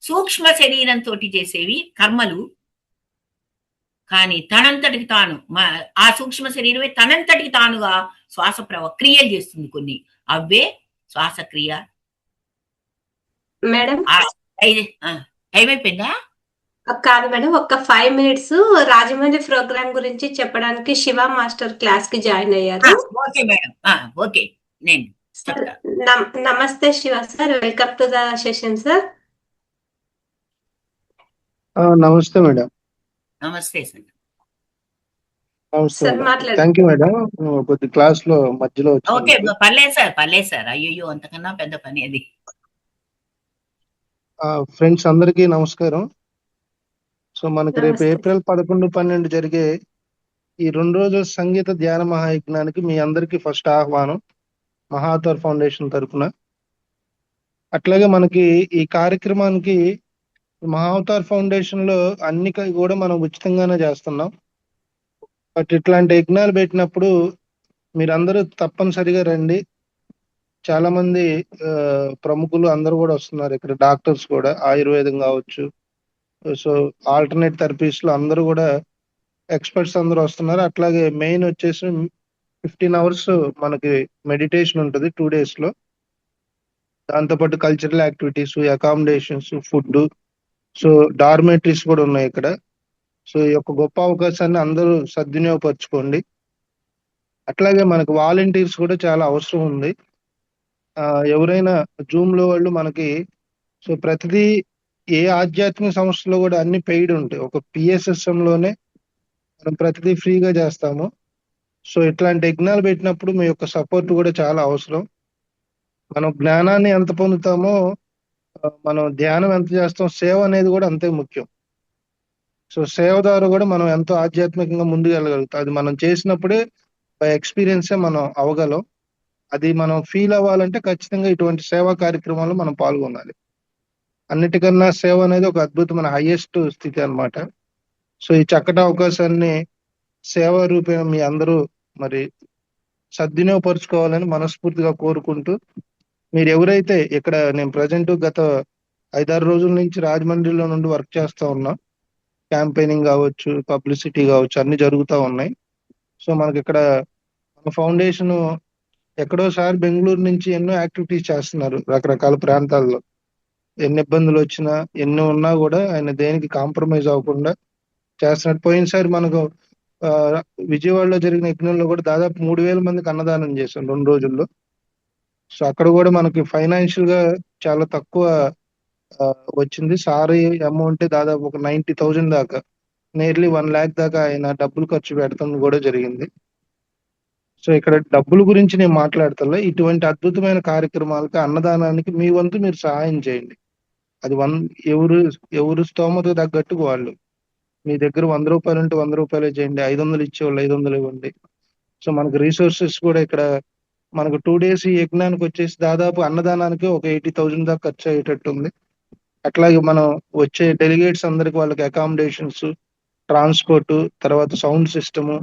సూక్ష్మ శరీరంతో చేసేవి కర్మలు. కానీ తనంతటికి తాను ఆ సూక్ష్మ శరీరమే తనంతటికి తానుగా శ్వాస క్రియలు చేస్తుంది కొన్ని. అవే శ్వాసక్రియ. మేడం ఆ టైం అయిపోయిందా? కాదు మేడం, ఒక 5 మినిట్స్ రాజమండ్రి ప్రోగ్రామ్ గురించి చెప్పడానికి శివ మాస్టర్ క్లాస్ కి జాయిన్ అయ్యారు. Okay madam. ఓకే, నేను సార్ చెప్తా. నమస్తే Shiva sir, welcome to the session sir. నమస్తే మేడం. నమస్తే సార్. నమస్తే సార్ మేడం. మాట్లాడండి. Thank you madam. కొద్ది క్లాస్ లో మధ్యలో ఓకే, వచ్చినందుకు. పర్లేదు సార్, పర్లేదు సార్. అయ్యో, అంతకన్నా పెద్ద పని అది. ఫ్రెండ్స్ అందరికీ నమస్కారం. సో మనకి రేపు నమస్తే. ఏప్రిల్ 11, 12 జరిగే ఈ 2 రోజుల సంగీత ధ్యాన మహాయజ్ఞానికి మీ అందరికీ ఫస్ట్ ఆహ్వానం మహాతర్ ఫౌండేషన్ తరఫున. అట్లాగే మనకి ఈ కార్యక్రమానికి మహావతార్ ఫౌండేషన్ లో అన్ని కూడా మనం ఉచితంగానే చేస్తున్నాం. బట్ ఇట్లాంటి యజ్ఞాలు పెట్టినప్పుడు మీరందరూ తప్పనిసరిగా రండి. చాలా మంది ప్రముఖులు అందరూ కూడా వస్తున్నారు ఇక్కడ, డాక్టర్స్ కూడా, ఆయుర్వేదం కావచ్చు, సో ఆల్టర్నేట్ థెరపీస్ లో అందరూ కూడా ఎక్స్పర్ట్స్ అందరూ వస్తున్నారు. అట్లాగే మెయిన్ వచ్చేసి 15 hours మనకి మెడిటేషన్ ఉంటుంది 2 days లో. దాంతోపాటు cultural activities, accommodations, food, so dormitories కూడా ఉన్నాయి ఇక్కడ. సో ఈ యొక్క గొప్ప అవకాశాన్ని అందరూ సద్వినియోగపరచుకోండి. అట్లాగే మనకు వాలంటీర్స్ కూడా చాలా అవసరం ఉంది. ఎవరైనా జూమ్ లో వాళ్ళు మనకి, సో ప్రతిదీ ఏ ఆధ్యాత్మిక సంస్థలో కూడా అన్ని పెయిడ్ ఉంటాయి. ఒక పిఎస్ఎస్ఎం లోనే మనం ప్రతిదీ ఫ్రీగా చేస్తాము. సో ఇట్లాంటి యజ్ఞాలు పెట్టినప్పుడు మీ యొక్క సపోర్ట్ కూడా చాలా అవసరం. మనం జ్ఞానాన్ని ఎంత పొందుతామో మనం ధ్యానం ఎంత చేస్తాం, సేవ అనేది కూడా అంతే ముఖ్యం. సో సేవ ద్వారా కూడా మనం ఎంతో ఆధ్యాత్మికంగా ముందుకు వెళ్ళగలుగుతాం. అది మనం చేసినప్పుడే బై ఎక్స్పీరియన్సే మనం అవగలం. అది మనం ఫీల్ అవ్వాలంటే ఖచ్చితంగా ఇటువంటి సేవా కార్యక్రమాల్లో మనం పాల్గొనాలి. అన్నిటికన్నా సేవ అనేది ఒక అద్భుతమైన హైయెస్ట్ స్థితి అన్నమాట. సో ఈ చక్కటి అవకాశాన్ని సేవా రూపేణ మీ అందరూ మరి సద్వినియోగపరుచుకోవాలని మనస్ఫూర్తిగా కోరుకుంటూ, మీరు ఎవరైతే ఇక్కడ, నేను ప్రజెంట్ గత 5-6 రోజుల నుంచి రాజమండ్రిలో నుండి వర్క్ చేస్తా ఉన్నా. క్యాంపెయినింగ్ కావచ్చు, పబ్లిసిటీ కావచ్చు, అన్ని జరుగుతూ ఉన్నాయి. సో మనకి ఇక్కడ మన ఫౌండేషన్ ఎక్కడోసారి బెంగళూరు నుంచి ఎన్నో యాక్టివిటీస్ చేస్తున్నారు రకరకాల ప్రాంతాల్లో. ఎన్ని ఇబ్బందులు వచ్చినా ఎన్ని ఉన్నా కూడా ఆయన దేనికి కాంప్రమైజ్ అవ్వకుండా చేస్తున్నట్టు. పోయినసారి మనకు విజయవాడలో జరిగిన యజ్ఞంలో కూడా దాదాపు 3,000 మందికి అన్నదానం చేశాం 2 రోజుల్లో. సో అక్కడ కూడా మనకి ఫైనాన్షియల్ గా చాలా తక్కువ వచ్చింది. సారీ అమౌంట్ దాదాపు ఒక 90,000 దాకా, నియర్లీ 1 lakh దాకా ఆయన డబ్బులు ఖర్చు పెడతాం కూడా జరిగింది. సో ఇక్కడ డబ్బుల గురించి నేను మాట్లాడతా. ఇటువంటి అద్భుతమైన కార్యక్రమాలకి, అన్నదానానికి మీ వంతు మీరు సహాయం చేయండి. అది ఎవరు స్తోమత తగ్గట్టు వాళ్ళు. మీ దగ్గర 100 రూపాయలు ఉంటే 100 రూపాయలే చేయండి, 500 ఇచ్చేవాళ్ళు 500 ఇవ్వండి. సో మనకు రిసోర్సెస్ కూడా ఇక్కడ మనకు 2 days ఈ యజ్ఞానికి వచ్చేసి దాదాపు అన్నదానానికి ఒక 80,000 దాకా ఖర్చు అయ్యేటట్టు ఉంది. అట్లాగే మనం వచ్చే డెలిగేట్స్ అందరికి వాళ్ళకి అకామిడేషన్స్, ట్రాన్స్పోర్ట్, తర్వాత సౌండ్ సిస్టమ్,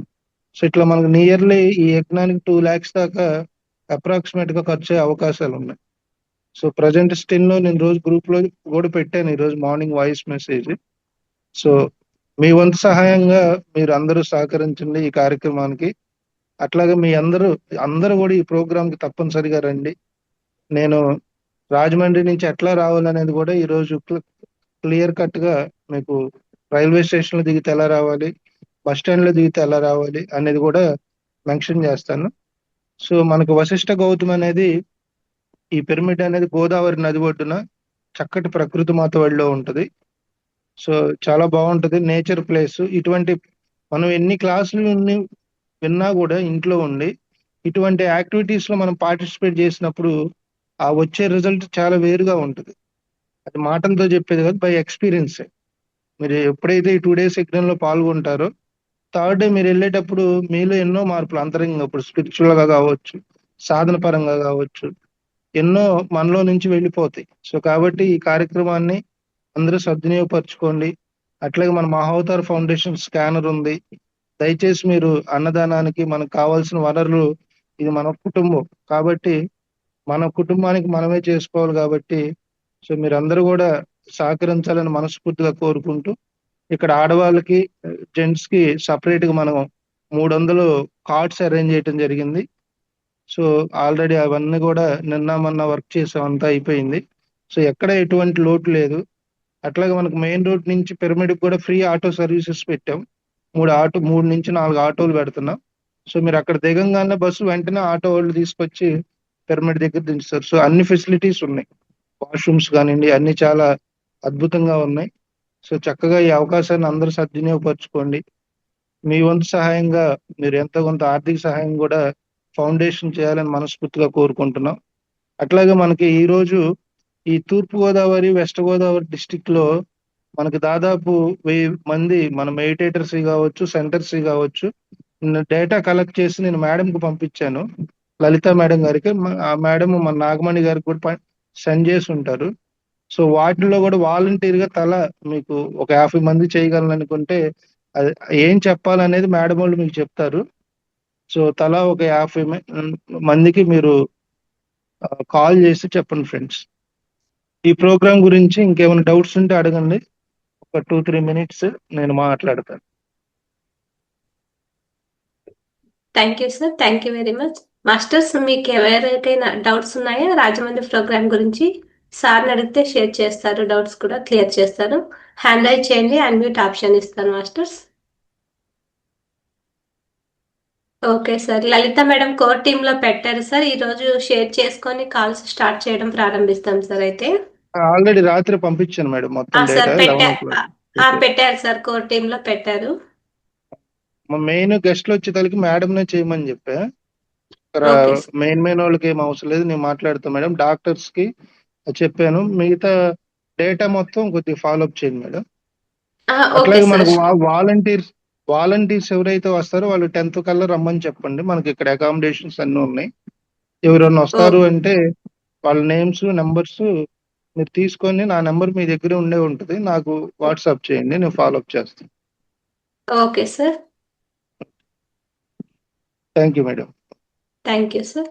సో ఇట్లా మనకు నియర్లీ ఈ యజ్ఞానికి 2 lakhs దాకా అప్రాక్సిమేట్ గా ఖర్చు అయ్యే అవకాశాలు ఉన్నాయి. సో ప్రజెంట్ స్టిల్ లో నేను రోజు గ్రూప్ లో కూడా పెట్టాను, ఈ రోజు మార్నింగ్ వాయిస్ మెసేజ్. సో మీ వంతు సహాయంగా మీరు అందరూ సహకరించండి ఈ కార్యక్రమానికి. అట్లాగే మీ అందరూ కూడా ఈ ప్రోగ్రామ్ కి తప్పనిసరిగా రండి. నేను రాజమండ్రి నుంచి ఎట్లా రావాలనేది కూడా ఈ రోజు క్లియర్ కట్ గా మీకు రైల్వే స్టేషన్ లో దిగితే ఎలా రావాలి, బస్ స్టాండ్ లో దిగితే ఎలా రావాలి అనేది కూడా మెన్షన్ చేస్తాను. సో మనకు వశిష్ఠ గౌతమ్ అనేది, ఈ పిరమిడ్ అనేది గోదావరి నది ఒడ్డున చక్కటి ప్రకృతి మాత ఒడిలో ఉంటది. సో చాలా బాగుంటది, నేచర్ ప్లేస్. ఇటువంటి మనం ఎన్ని క్లాసులు విన్నా కూడా ఇంట్లో ఉండి ఇటువంటి యాక్టివిటీస్ లో మనం పార్టిసిపేట్ చేసినప్పుడు ఆ వచ్చే రిజల్ట్ చాలా వేరుగా ఉంటుంది. అది మాటలతో చెప్పేది కాదు, బై ఎక్స్పీరియన్స్. మీరు ఎప్పుడైతే ఈ 2 days యజ్ఞంలో పాల్గొంటారో, 3rd day మీరు వెళ్ళేటప్పుడు మీలో ఎన్నో మార్పులు అంతరంగంగా, ఇప్పుడు స్పిరిచువల్ గా కావచ్చు, సాధన పరంగా కావచ్చు, ఎన్నో మనలో నుంచి వెళ్ళిపోతాయి. సో కాబట్టి ఈ కార్యక్రమాన్ని అందరూ సద్వినియోగపరచుకోండి. అట్లాగే మన మహావతార్ ఫౌండేషన్ స్కానర్ ఉంది. దయచేసి మీరు అన్నదానానికి మనకు కావాల్సిన వనరులు, ఇది మన కుటుంబం కాబట్టి మన కుటుంబానికి మనమే చేసుకోవాలి కాబట్టి, సో మీరందరూ కూడా సహకరించాలని మనస్ఫూర్తిగా కోరుకుంటూ ఇక్కడ ఆడవాళ్ళకి జెంట్స్ కి సపరేట్ గా మనం 300 కార్డ్స్ అరేంజ్ చేయడం జరిగింది. సో ఆల్రెడీ అవన్నీ కూడా నిన్న మొన్న వర్క్ చేసాం, అంతా అయిపోయింది. సో ఎక్కడ ఎటువంటి లోటు లేదు. అట్లాగే మనకు మెయిన్ రోడ్ నుంచి పిరమిడ్ కూడా ఫ్రీ ఆటో సర్వీసెస్ పెట్టాం. 3 నుంచి 4 ఆటోలు పెడుతున్నాం. సో మీరు అక్కడ దిగంగానే బస్సు వెంటనే ఆటో వాళ్ళు తీసుకొచ్చి పిరమిడ్ దగ్గర దించుతారు. సో అన్ని ఫెసిలిటీస్ ఉన్నాయి. వాష్రూమ్స్ కానివ్వండి, అన్ని చాలా అద్భుతంగా ఉన్నాయి. సో చక్కగా ఈ అవకాశాన్ని అందరూ సద్వినియోగపరచుకోండి. మీ వంతు సహాయంగా మీరు ఎంతో కొంత ఆర్థిక సహాయం కూడా ఫౌండేషన్ చేయాలని మనస్ఫూర్తిగా కోరుకుంటున్నాం. అట్లాగే మనకి ఈ రోజు ఈ తూర్పు గోదావరి, వెస్ట్ గోదావరి డిస్టిక్ లో మనకి దాదాపు 1000 మంది మన మెడిటేటర్స్ కావచ్చు, సెంటర్స్ కావచ్చు, డేటా కలెక్ట్ చేసి నేను మేడం కు పంపించాను, లలిత మేడం గారికి. ఆ మేడం మన నాగమణి గారికి కూడా సెండ్ చేసి ఉంటారు. సో వాటిల్లో కూడా వాలంటీర్ గా మీకు ఒక 50 మంది చేయగలను అనుకుంటే అది ఏం చెప్పాలనేది మేడం వాళ్ళు మీకు చెప్తారు. సో తలా ఒక 50 మందికి మీరు కాల్ చేసి చెప్పండి ఫ్రెండ్స్. ఈ ప్రోగ్రామ్ గురించి ఇంకేమైనా డౌట్స్ ఉంటే అడగండి. ఒక 2-3 మినిట్స్ నేను మాట్లాడతాను. Thank you sir, thank you very much. Masters, మీకు ఎవరికైనా డౌట్స్ ఉన్నాయా రాజమండ్రి ప్రోగ్రామ్ గురించి? సార్ని అడిగితే షేర్ చేస్తారు, డౌట్స్ కూడా క్లియర్ చేస్తారు. హ్యాండ్ రైజ్ చేయండి, అన్మ్యూట్ ఆప్షన్ ఇస్తాను మాస్టర్స్. ఓకే సార్, లలిత మేడం కోర్ టీమ్ లో పెట్టారు సార్. ఈ రోజు షేర్ చేసుకొని కాల్స్ స్టార్ట్ చేయడం ప్రారంభిస్తాం సార్. అయితే ఆల్రెడీ రాత్రి పంపించాను మేడం మొత్తం సార్ డేటా 11 o'clock. పెట్టారు సార్, కోర్ టీమ్ లో పెట్టారు. మా మెయిన్ గెస్ట్లు వచ్చేసరికి మేడం నే చేయమని చెప్పా. Okay sir. మెయిన్ వాళ్ళకి ఏం అవసరం లేదు, నేను మాట్లాడతాను మేడం. డాక్టర్స్ కి చెప్పాను, మిగతా డేటా మొత్తం కొద్దిగా ఫాలో అప్ చేయండి మేడం. ఓకే అట్లాగే సార్. మనకు వాలంటీర్స్ ఎవరైతే వస్తారో వాళ్ళు 10th కల్లా రమ్మని చెప్పండి. మనకి ఇక్కడ అకామిడేషన్స్ అన్ని ఉన్నాయి. ఎవరైనా వస్తారు అంటే వాళ్ళ నేమ్స్, నెంబర్స్ మీరు తీసుకొని, నా నెంబర్ మీ దగ్గర ఉండే ఉంటుంది, నాకు వాట్సాప్ చేయండి, నేను ఫాలో అప్ చేస్తాను. Okay sir. Thank you madam. Thank you sir.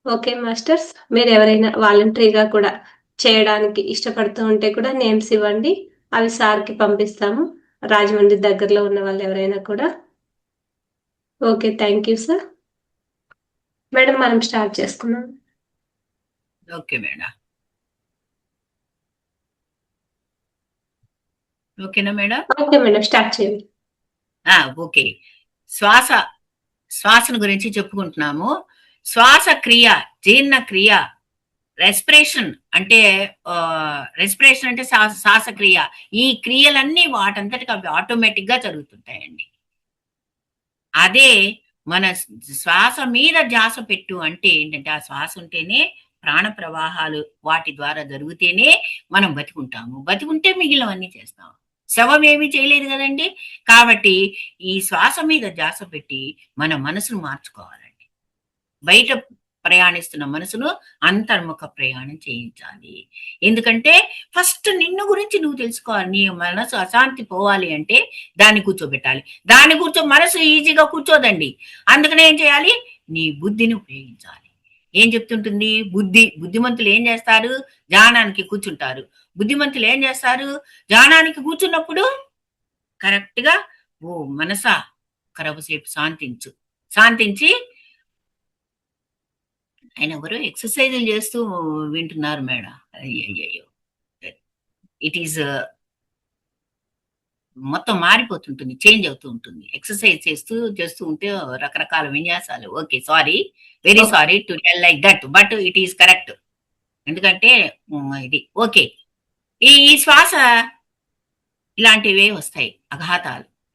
Okay masters, మీరు ఎవరైనా వాలంటరీగా కూడా చేయడానికి ఇష్టపడుతూ ఉంటే కూడా నేమ్స్ ఇవ్వండి, అవి సార్కి పంపిస్తాము, రాజమండ్రి దగ్గరలో ఉన్న వాళ్ళు ఎవరైనా కూడా. Okay, thank you sir. Madam, మనం స్టార్ట్ చేసుకున్నాం. Okay madam. ఓకేనా మేడం? ఓకే మేడం, స్టార్ట్ చేయండి. ఓకే. శ్వాసను గురించి చెప్పుకుంటున్నాము. శ్వాస క్రియ, జీర్ణ క్రియ, రెస్పిరేషన్ అంటే శ్వాసక్రియ. ఈ క్రియలన్నీ వాటంతటికి అవి ఆటోమేటిక్ గా జరుగుతుంటాయండి. అదే మన శ్వాస మీద ధ్యాస పెట్టు అంటే ఏంటంటే, ఆ శ్వాస ఉంటేనే ప్రాణ ప్రవాహాలు వాటి ద్వారా జరిగితేనే మనం బతికుంటాము. బతికుంటే మిగిలినవన్నీ చేస్తాం. శవం ఏమీ చేయలేదు కదండి. కాబట్టి ఈ శ్వాస మీద ధ్యాస పెట్టి మన మనసును మార్చుకోవాలండి. బయట ప్రయాణిస్తున్న మనసును అంతర్ముఖ ప్రయాణం చేయించాలి. ఎందుకంటే ఫస్ట్ నిన్ను గురించి నువ్వు తెలుసుకోవాలి. నీ మనసు అశాంతి పోవాలి అంటే దాన్ని కూర్చోబెట్టాలి. మనసు ఈజీగా కూర్చోదండి. అందుకనే ఏం చేయాలి? నీ బుద్ధిని ఉపయోగించాలి. ఏం చెప్తుంటుంది బుద్ధిమంతులు ఏం చేస్తారు? ధ్యానానికి కూర్చుంటారు. బుద్ధిమంతులు ఏం చేస్తారు? ధ్యానానికి కూర్చున్నప్పుడు కరెక్ట్ గా మనసా కరవసేపు శాంతించి ఆయన ఎవరో ఎక్సర్సైజులు చేస్తూ వింటున్నారు మేడం. అయ్యో, ఇట్ ఈస్ మొత్తం మారిపోతుంటుంది, చేంజ్ అవుతూ ఉంటుంది. ఎక్సర్సైజ్ చేస్తూ ఉంటే రకరకాల విన్యాసాలు. Okay, very sorry to tell like that, but it is correct. ఎందుకంటే ఇది ఓకే. ఈ శ్వాస ఇలాంటివే వస్తాయి,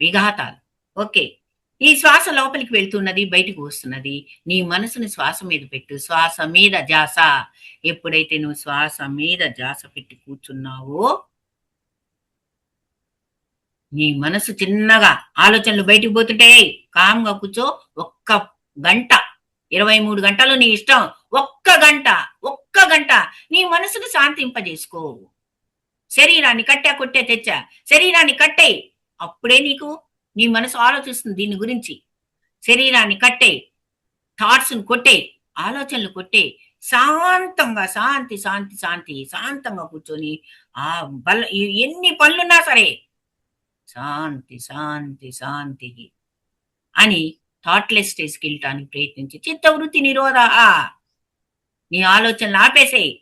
విఘాతాలు. ఓకే, ఈ శ్వాస లోపలికి వెళ్తున్నది, బయటకు వస్తున్నది. నీ మనసుని శ్వాస మీద పెట్టు. శ్వాస మీద ధ్యాస. ఎప్పుడైతే నువ్వు శ్వాస మీద ధ్యాస పెట్టి కూర్చున్నావో నీ మనసు చిన్నగా ఆలోచనలు బయటికి పోతుంటాయి. కామ్గా కూర్చో. 1 గంట, 23 గంటలు నీ ఇష్టం. 1 గంట నీ మనసును శాంతింపజేసుకో. శరీరాన్ని కొట్టే తెచ్చా, శరీరాన్ని కట్టేయి. అప్పుడే నీ మనసు ఆలోచిస్తుంది దీని గురించి. శరీరాన్ని కట్టే, థాట్స్ ను కొట్టే, ఆలోచనలు కొట్టే, శాంతంగా శాంతంగా కూర్చొని ఆ ఎన్ని పనులున్నా సరే శాంతికి అని థాట్లెస్ స్టేజ్కి వెళ్ళటానికి ప్రయత్నించి చిత్తవృత్తి నిరోధ, నీ ఆలోచనలు ఆపేసేయి,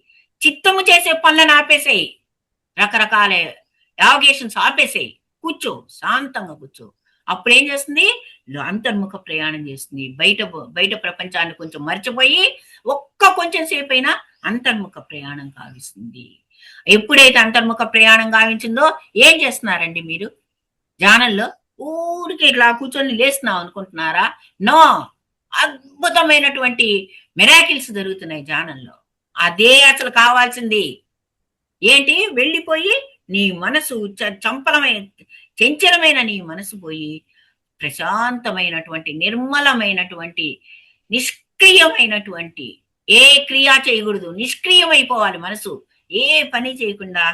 చిత్తము చేసే పనులను ఆపేసేయి, రకరకాల యావగేషన్స్ ఆపేసేయి, కూర్చో, శాంతంగా కూర్చో. అప్పుడు ఏం చేస్తుంది? అంతర్ముఖ ప్రయాణం చేస్తుంది. బయట ప్రపంచాన్ని కొంచెం మర్చిపోయి కొంచెం సేపు అయినా అంతర్ముఖ ప్రయాణం కావిస్తుంది. ఎప్పుడైతే అంతర్ముఖ ప్రయాణం గావించిందో ఏం చేస్తున్నారండి మీరు? ధ్యానంలో ఊరికి ఇట్లా కూర్చొని లేస్తున్నాం అనుకుంటున్నారా? నో, అద్భుతమైనటువంటి మిరాకిల్స్ జరుగుతున్నాయి ధ్యానంలో. అదే అసలు కావాల్సింది. ఏంటి? వెళ్ళిపోయి నీ మనసు చంచలమైన నీ మనసు పోయి ప్రశాంతమైనటువంటి, నిర్మలమైనటువంటి, నిష్క్రియమైనటువంటి, ఏ క్రియ చేయకూడదు, నిష్క్రియమైపోవాలి మనసు. ఏ పని చేయకుండా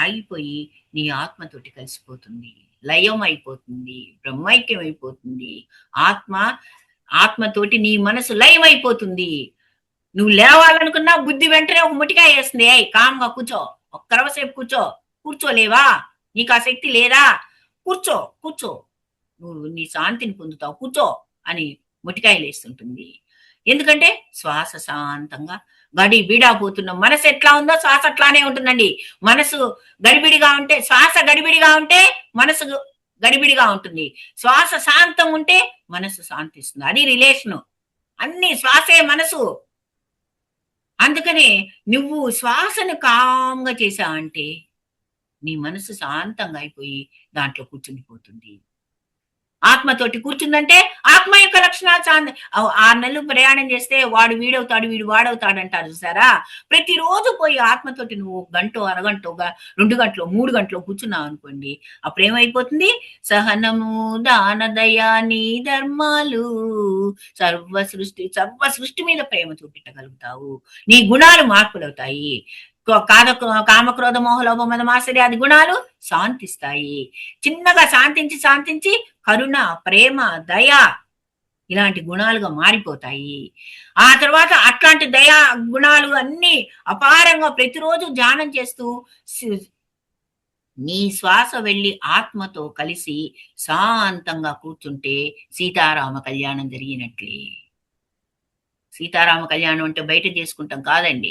ఆగిపోయి నీ ఆత్మతోటి కలిసిపోతుంది, లయం అయిపోతుంది, బ్రహ్మైక్యం అయిపోతుంది. ఆత్మతోటి నీ మనసు లయం అయిపోతుంది. నువ్వు లేవాలనుకున్నా బుద్ధి వెంటనే ఒక ముటికాయ వేస్తుంది, కామ్గా కూర్చో, ఒక్కరవసేపు కూర్చోలేవా? నీకు ఆ శక్తి లేదా? కూర్చో, నువ్వు నీ శాంతిని పొందుతావు, కూర్చో అని ముటికాయలు వేస్తుంటుంది. ఎందుకంటే శ్వాస శాంతంగా గడిబిడా పోతున్న మనసు ఎట్లా ఉందో శ్వాస అట్లానే ఉంటుందండి. మనసు గడిబిడిగా ఉంటే, శ్వాస గడిబిడిగా ఉంటే మనసు గడిబిడిగా ఉంటుంది. శ్వాస శాంతం ఉంటే మనసు శాంతిస్తుంది. అది రిలేషను. అన్ని శ్వాసే మనసు. అందుకనే నువ్వు శ్వాసను కామ్గా చేశావంటే నీ మనసు శాంతంగా అయిపోయి దాంట్లో కూర్చుండిపోతుంది. ఆత్మతోటి కూర్చుందంటే ఆత్మ యొక్క లక్షణాలు 6 నెలలు ప్రయాణం చేస్తే వాడు వీడవుతాడు, వీడు వాడవుతాడు అంటారు చూసారా? ప్రతిరోజు పోయి ఆత్మతోటి నువ్వు గంట, అరగంట, 2 గంటలు, 3 గంటలు కూర్చున్నావు అనుకోండి, అప్పుడు ఏమైపోతుంది? సహనము, దాన, దయ, నీ ధర్మాలు, సర్వ సృష్టి మీద ప్రేమ చూపెట్టగలుగుతావు. నీ గుణాలు మార్పులవుతాయి. కామక్రోధ మోహలోభ మద మాత్సర్యాది గుణాలు శాంతిస్తాయి. చిన్నగా శాంతించి కరుణ, ప్రేమ, దయ ఇలాంటి గుణాలుగా మారిపోతాయి. ఆ తర్వాత అట్లాంటి దయా గుణాలు అన్ని అపారంగా ప్రతిరోజు ధ్యానం చేస్తూ నీ శ్వాస వెళ్ళి ఆత్మతో కలిసి శాంతంగా కూర్చుంటే సీతారామ కళ్యాణం జరిగినట్లే. సీతారామ కళ్యాణం అంటే బయట చేసుకుంటాం కాదండి.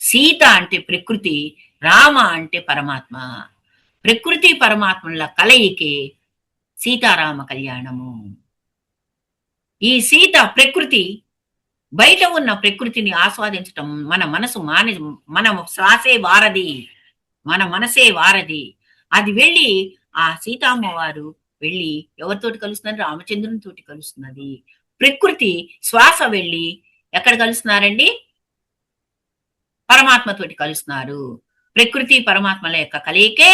సీత అంటే ప్రకృతి, రామ అంటే పరమాత్మ. ప్రకృతి పరమాత్మల కలయికే సీతారామ కళ్యాణము. ఈ సీత ప్రకృతి, బయట ఉన్న ప్రకృతిని ఆస్వాదించటం మన శ్వాసే వారధి, మన మనసే వారధి. అది వెళ్ళి ఆ సీతామ్మవారు వెళ్ళి ఎవరితోటి కలుస్తున్నారు? రామచంద్రుని తోటి కలుస్తున్నది. ప్రకృతి శ్వాస వెళ్ళి ఎక్కడ కలుస్తున్నారండి? పరమాత్మతోటి కలుస్తున్నారు. ప్రకృతి పరమాత్మల యొక్క కలయికే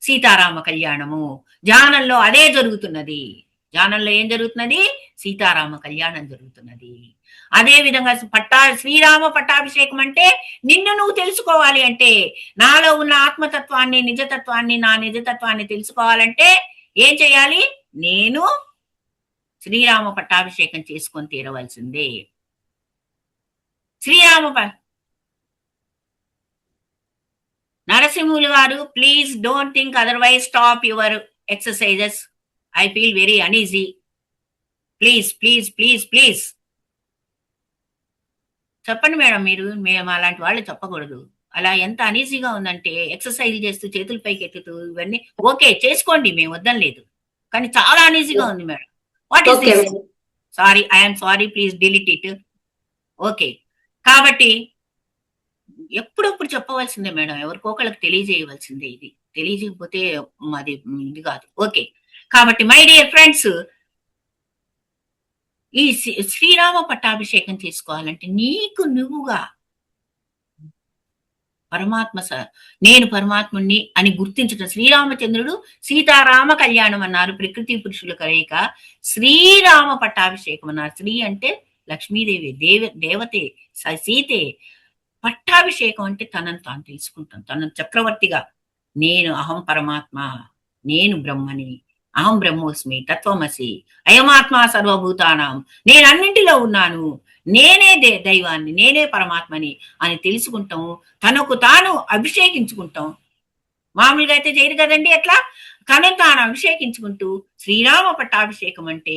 సీతారామ కళ్యాణము. ధ్యానంలో అదే జరుగుతున్నది. ధ్యానంలో ఏం జరుగుతున్నది? సీతారామ కళ్యాణం జరుగుతున్నది. అదే విధంగా శ్రీరామ పట్టాభిషేకం అంటే నిన్ను నువ్వు తెలుసుకోవాలి అంటే, నాలో ఉన్న ఆత్మతత్వాన్ని, నిజతత్వాన్ని, నా నిజతత్వాన్ని తెలుసుకోవాలంటే ఏం చేయాలి? నేను శ్రీరామ పట్టాభిషేకం చేసుకొని తీరవలసిందే. నరసింహులు గారు, please don't think otherwise, stop your exercises. I feel very uneasy. Please చెప్పండి మేడం. మేము అలాంటి వాళ్ళు చెప్పకూడదు. అలా ఎంత అనీజీగా ఉందంటే, ఎక్సర్సైజ్ చేస్తూ చేతులు పైకి ఎత్తుతూ ఇవన్నీ ఓకే చేసుకోండి, మేము వద్దని లేదు, కానీ చాలా అనీజీగా ఉంది madam. What is this? Sorry, I'm sorry, please delete it. Okay, కాబట్టి ఎప్పుడప్పుడు చెప్పవలసిందే మేడం, ఎవరికొకళ్ళకి తెలియజేయవలసిందే. ఇది తెలియజేయకపోతే అది ఇది కాదు. ఓకే, కాబట్టి మై డియర్ ఫ్రెండ్స్, ఈ శ్రీరామ పట్టాభిషేకం చేసుకోవాలంటే నీకు నువ్వుగా నేను పరమాత్ముణ్ణి అని గుర్తించడం. శ్రీరామచంద్రుడు సీతారామ కళ్యాణం అన్నారు, ప్రకృతి పురుషుల కలయిక. శ్రీరామ పట్టాభిషేకం అన్నారు. శ్రీ అంటే లక్ష్మీదేవి, దేవతే, సీతే. పట్టాభిషేకం అంటే తనను తాను తెలుసుకుంటాం, తనను చక్రవర్తిగా. నేను అహం పరమాత్మ, నేను బ్రహ్మని, అహం బ్రహ్మోస్మి, తత్వమసి, అయమాత్మ సర్వభూతానాం, నేను అన్నింటిలో ఉన్నాను, నేనే దైవాన్ని, నేనే పరమాత్మని అని తెలుసుకుంటాం. తనకు తాను అభిషేకించుకుంటాం. మామూలుగా అయితే చేయరు కదండి అట్లా. తనను తాను అభిషేకించుకుంటూ శ్రీరామ పట్టాభిషేకం అంటే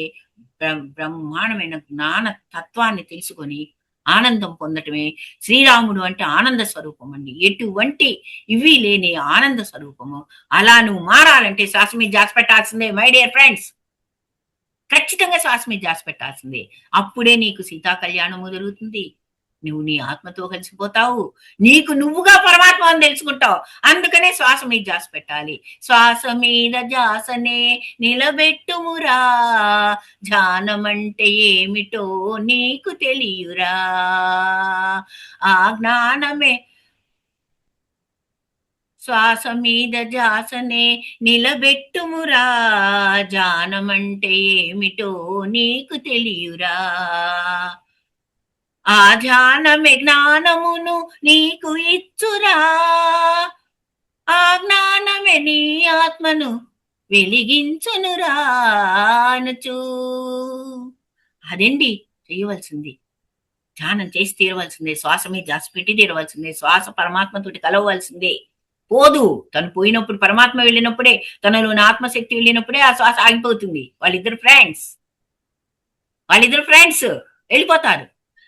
బ్రహ్మాండమైన జ్ఞాన తత్వాన్ని తెలుసుకొని ఆనందం పొందటమే. శ్రీరాముడు అంటే ఆనంద స్వరూపం అండి, ఎటువంటి ఇవి లేని ఆనంద స్వరూపము. అలా నువ్వు మారాలంటే శ్వాస మీద జాస పెట్టాల్సిందే మై డియర్ ఫ్రెండ్స్. ఖచ్చితంగా శ్వాస మీద జాస పెట్టాల్సిందే. అప్పుడే నీకు సీతా కళ్యాణము జరుగుతుంది. నువ్వు నీ ఆత్మతో కలిసిపోతావు. నీకు నువ్వుగా పరమాత్మ అని తెలుసుకుంటావు. అందుకనే శ్వాస మీద జాస పెట్టాలి. శ్వాస మీద జాసనే నిలబెట్టుమురా, ధ్యానమంటే ఏమిటో నీకు తెలియురా. ఆ జ్ఞానమే శ్వాస మీద జాసనే నిలబెట్టుమురా, ధ్యానమంటే ఏమిటో నీకు తెలియురా. ఆ ధ్యానమే జ్ఞానమును నీకు ఇచ్చురా, ఆ జ్ఞానమే నీ ఆత్మను వెలిగించునురా అనుచూ. అదండి చేయవలసింది. ధ్యానం చేసి తీరవలసిందే. శ్వాస మీద ధ్యాస పెట్టి తీరవలసిందే. శ్వాస పరమాత్మతోటి కలవవలసిందే. పోదు. తను పోయినప్పుడు, పరమాత్మ వెళ్ళినప్పుడే, తనలోని ఆత్మశక్తి వెళ్ళినప్పుడే ఆ శ్వాస ఆగిపోతుంది. వాళ్ళిద్దరు ఫ్రెండ్స్ వెళ్ళిపోతారు.